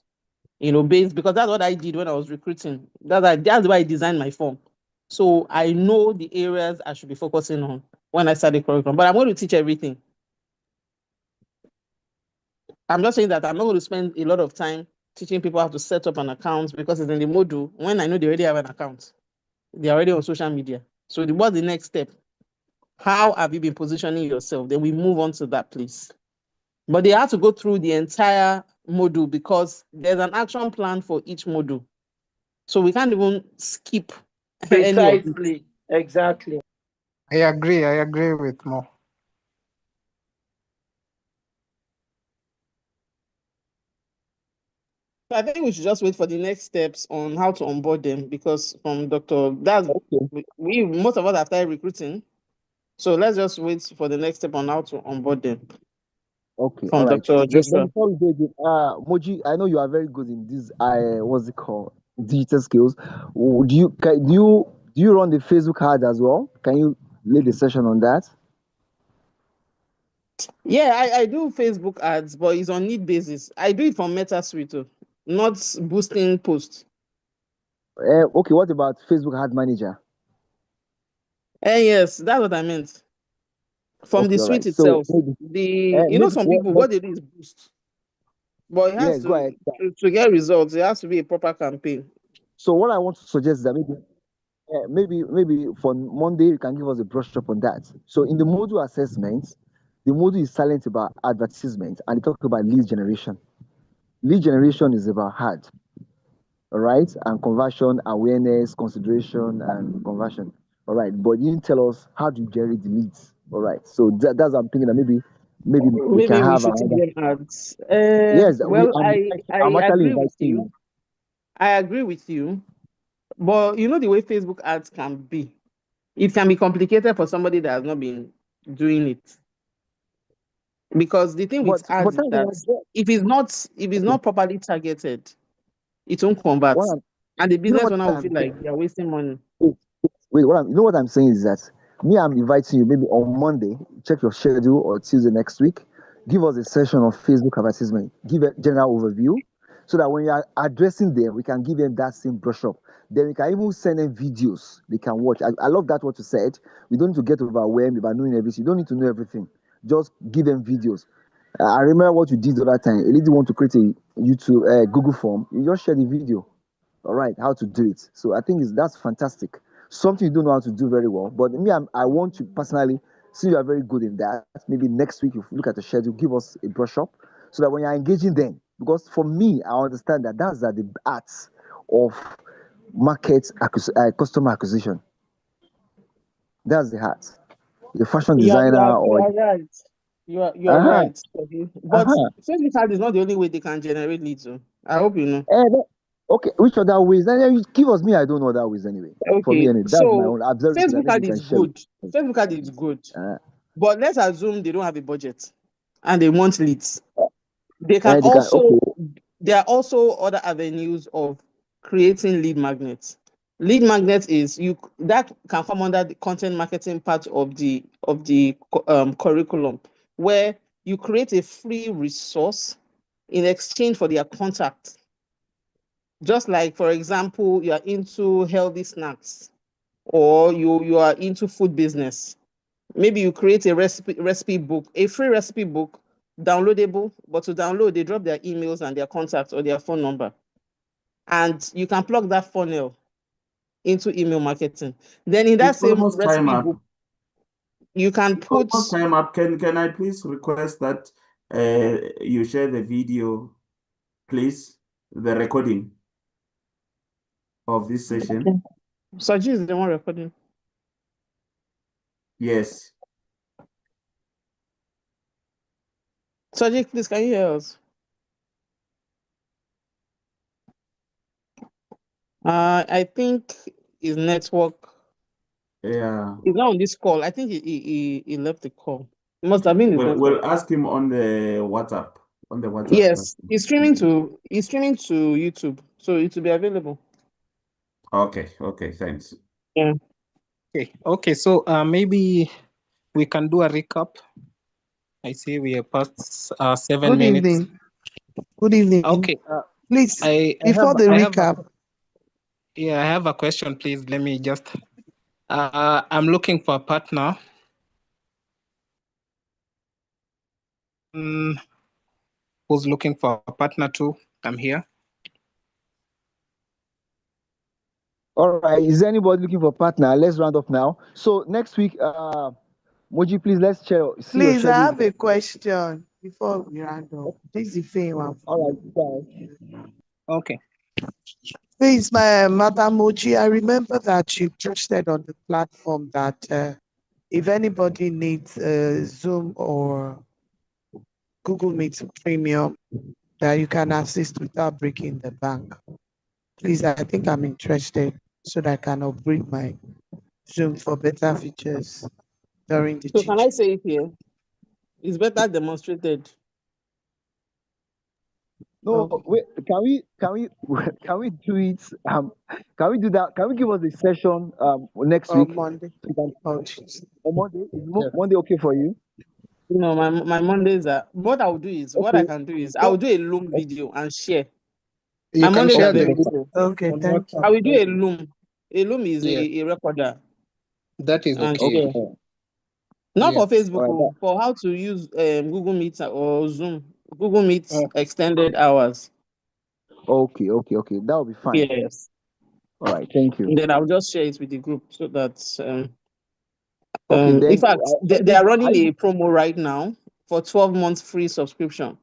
Speaker 5: Based, because that's what I did when I was recruiting. That's why I designed my form. So I know the areas I should be focusing on when I start the curriculum. But I'm going to teach everything. I'm just saying that I'm not going to spend a lot of time teaching people how to set up an account because it's in the module when I know they already have an account. They're already on social media. So what's the next step? How have you been positioning yourself? Then we move on to that place. But they have to go through the entire module because there's an action plan for each module. So we can't even skip any of it.
Speaker 9: Precisely. Exactly.
Speaker 2: I agree with Mo.
Speaker 5: So I think we should just wait for the next steps on how to onboard them because from Dr. That's
Speaker 1: Okay.
Speaker 5: we most of us have started recruiting. So let's just wait for the next step on how to onboard them
Speaker 1: Okay, all
Speaker 5: from
Speaker 1: right.
Speaker 5: Dr.
Speaker 1: Then
Speaker 5: Joshua.
Speaker 1: before we go again, Moji, I know you are very good in this. What's it called? Digital skills. Do you run the Facebook ad as well? Can you lead the session on that?
Speaker 5: Yeah, I do Facebook ads, but it's on need basis. I do it from MetaSuite, too, not boosting posts.
Speaker 1: Okay. What about Facebook Ad Manager?
Speaker 5: Yes, that's what I meant. From the
Speaker 1: Okay, all
Speaker 5: suite
Speaker 1: right. So
Speaker 5: itself,
Speaker 1: maybe
Speaker 5: some people what they do is boost, but it has
Speaker 1: yes, go
Speaker 5: to
Speaker 1: ahead.
Speaker 5: to get results. It has to be a proper campaign.
Speaker 1: So what I want to suggest is that maybe for Monday you can give us a brush up on that. So in the module assessment, the module is silent about advertisement and it talks about lead generation. Lead generation is about hard, all right, and conversion, awareness, consideration, and conversion. All right, but you didn't tell us how to generate the leads. All right, so that's what I'm thinking that maybe we can
Speaker 5: Maybe we
Speaker 1: have
Speaker 5: should teach
Speaker 1: another.
Speaker 5: them ads.
Speaker 1: Yes,
Speaker 5: Well,
Speaker 1: I'm
Speaker 5: I
Speaker 1: actually
Speaker 5: agree with
Speaker 1: inviting
Speaker 5: you.
Speaker 1: you.
Speaker 5: I agree with you. But you know the way Facebook ads can be. It can be complicated for somebody that has not been doing it. Because the thing with
Speaker 1: But
Speaker 5: ads is
Speaker 1: tell me,
Speaker 5: that if it's not properly targeted, it won't
Speaker 1: what
Speaker 5: convert.
Speaker 1: I'm,
Speaker 5: And the
Speaker 1: you know
Speaker 5: business
Speaker 1: what
Speaker 5: owner will feel
Speaker 1: I'm
Speaker 5: like they're wasting money.
Speaker 1: saying? Wait, what I'm saying is that I'm inviting you maybe on Monday. Check your schedule or Tuesday next week. Give us a session of Facebook advertisement. Give a general overview, so that when you are addressing them, we can give them that same brush up. Then we can even send them videos they can watch. I love that what you said. We don't need to get overwhelmed about knowing everything. You don't need to know everything. Just give them videos. I remember what you did the other time. A lady want to create a YouTube Google form. You just share the video, all right, how to do it. So I think that's fantastic. Something you don't know how to do very well. But I want to personally, since you are very good in that, maybe next week, if you look at the schedule, give us a brush up so that when you're engaging them, because for me, I understand that that's the arts of customer acquisition. That's the art. The fashion
Speaker 5: You are
Speaker 1: designer
Speaker 5: you
Speaker 1: or
Speaker 5: are right. You are
Speaker 1: uh-huh,
Speaker 5: right. Okay. But
Speaker 1: uh-huh.
Speaker 5: Facebook ad is not the only way they can generate leads. Oh. I hope you know.
Speaker 1: Okay, which other ways? Then you give us me. I don't know other ways anyway. For me,
Speaker 5: Okay.
Speaker 1: anyway, that's my
Speaker 5: So
Speaker 1: own observation. I
Speaker 5: Facebook
Speaker 1: think you
Speaker 5: ad
Speaker 1: can
Speaker 5: is
Speaker 1: share with
Speaker 5: good.
Speaker 1: me.
Speaker 5: Facebook ad is good.
Speaker 1: Uh,
Speaker 5: But let's assume they don't have a budget and they want leads. They can
Speaker 1: they can, okay.
Speaker 5: also there are also other avenues of creating lead magnets. Lead magnet is that can come under the content marketing part of the curriculum, where you create a free resource in exchange for their contact. Just like, for example, you are into healthy snacks, or you are into food business. Maybe you create a recipe book, a free recipe book, downloadable, but to download, they drop their emails and their contacts or their phone number. And you can plug that funnel into email marketing. Then in that
Speaker 8: It's
Speaker 5: same
Speaker 8: almost time
Speaker 5: recipe
Speaker 8: up.
Speaker 5: book, you can
Speaker 8: It's
Speaker 5: put.
Speaker 8: almost time up. Can I please request that you share the video, please, the recording of this session?
Speaker 5: Okay. Saji is the one recording.
Speaker 8: Yes.
Speaker 5: Saji, please, can you hear us? I think his network.
Speaker 8: Yeah.
Speaker 5: He's not on this call. I think he left the call. It must have been his network.
Speaker 8: We'll ask him on the WhatsApp. On the WhatsApp.
Speaker 5: Yes, he's streaming to YouTube, so it will be available.
Speaker 8: Okay, thanks.
Speaker 5: Yeah.
Speaker 2: Okay. So maybe we can do a recap. I see we are past 7
Speaker 10: Good
Speaker 2: minutes.
Speaker 10: evening. Good evening.
Speaker 2: Okay.
Speaker 10: Please,
Speaker 2: before the
Speaker 10: recap.
Speaker 2: I have a question, please. Let me just. I'm looking for a partner. Who's looking for a partner too? I'm here.
Speaker 1: All right. Is anybody looking for a partner? Let's round up now. So next week, Moji, please let's see your
Speaker 10: Please,
Speaker 1: schedule.
Speaker 10: I have a question before we round up. This is the thing.
Speaker 1: All right.
Speaker 2: Okay.
Speaker 10: Please, my Madam Moji, I remember that you posted on the platform that if anybody needs Zoom or Google Meet Premium, that you can assist without breaking the bank. Please, I think I'm interested so that I can upgrade my Zoom for better features during the
Speaker 5: So can I say it here? It's better demonstrated.
Speaker 1: No, wait. Can we can we do it? Can we do that? Can we give us a session next week?
Speaker 10: Monday.
Speaker 1: On Monday. Is Monday okay for you?
Speaker 5: No, my Mondays are. What I'll do is, what I can do is, I will do a Loom video and share.
Speaker 2: You
Speaker 5: My
Speaker 2: can
Speaker 5: Mondays
Speaker 2: share
Speaker 5: are
Speaker 2: the
Speaker 5: very
Speaker 2: video.
Speaker 5: full.
Speaker 10: Okay, thank you.
Speaker 5: I will do a Loom. A Loom is
Speaker 2: Yes.
Speaker 5: a recorder.
Speaker 2: That is
Speaker 5: And
Speaker 2: okay.
Speaker 5: share. Not for
Speaker 2: Yes.
Speaker 5: Facebook,
Speaker 1: All right,
Speaker 5: for how to use Google Meet or Zoom. Google Meet
Speaker 2: Oh.
Speaker 5: extended hours.
Speaker 1: Okay. That will be fine.
Speaker 5: Yes.
Speaker 1: All right. Thank you.
Speaker 5: And then I'll just share it with the group so that
Speaker 1: Okay. Then
Speaker 5: in fact, they are running a promo right now for 12 months free subscription.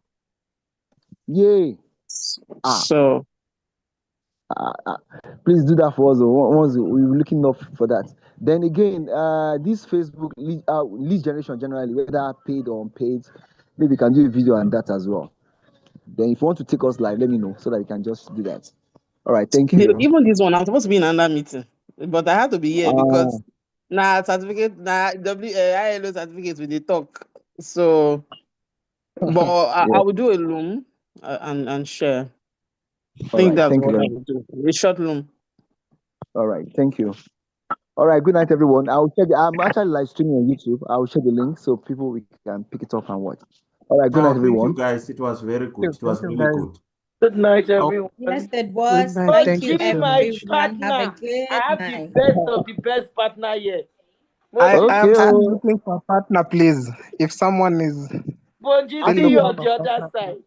Speaker 1: Yay.
Speaker 5: So
Speaker 1: Please do that for us. Once we're looking up for that. Then again, this Facebook lead generation generally, whether paid or unpaid, maybe we can do a video on that as well. Then if you want to take us live, let me know so that we can just do that. All right, thank you.
Speaker 5: even this one, I'm supposed to be in another meeting, but I had to be here because certificate, ILO certificate with the talk. So, but I will do a Loom and share. I think that's what I will do. A short Loom.
Speaker 1: All right, thank you. All right, good night, everyone. I'm actually live streaming on YouTube. I'll share the link so people we can pick it up and watch. All right, good night, everyone.
Speaker 8: Thank you, guys. It was very good. It was really good.
Speaker 9: Good night, everyone.
Speaker 4: Yes, it was.
Speaker 10: Good night.
Speaker 4: Thank
Speaker 10: Thank
Speaker 4: you,
Speaker 10: you so
Speaker 4: everyone.
Speaker 10: much.
Speaker 4: Have a
Speaker 9: Partner.
Speaker 4: good
Speaker 9: I have
Speaker 4: night.
Speaker 9: the best of the best partner here.
Speaker 2: I'm
Speaker 1: Okay.
Speaker 2: still looking for a partner, please. If someone is.
Speaker 9: Bonji,
Speaker 1: Okay.
Speaker 9: see you on the other side.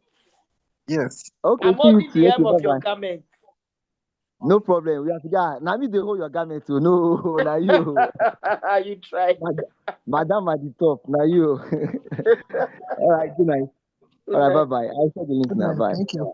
Speaker 2: Yes.
Speaker 1: Okay,
Speaker 9: I'm
Speaker 1: see you
Speaker 9: holding the hem
Speaker 1: later.
Speaker 9: of your
Speaker 1: Bye-bye.
Speaker 9: garment.
Speaker 1: No problem. We have to now me they hold your garment too. No, now you.
Speaker 9: You try.
Speaker 1: Madam at the top. Now you. All right, good night. All right, bye-bye. I'll share the link now. Bye.
Speaker 2: Thank you.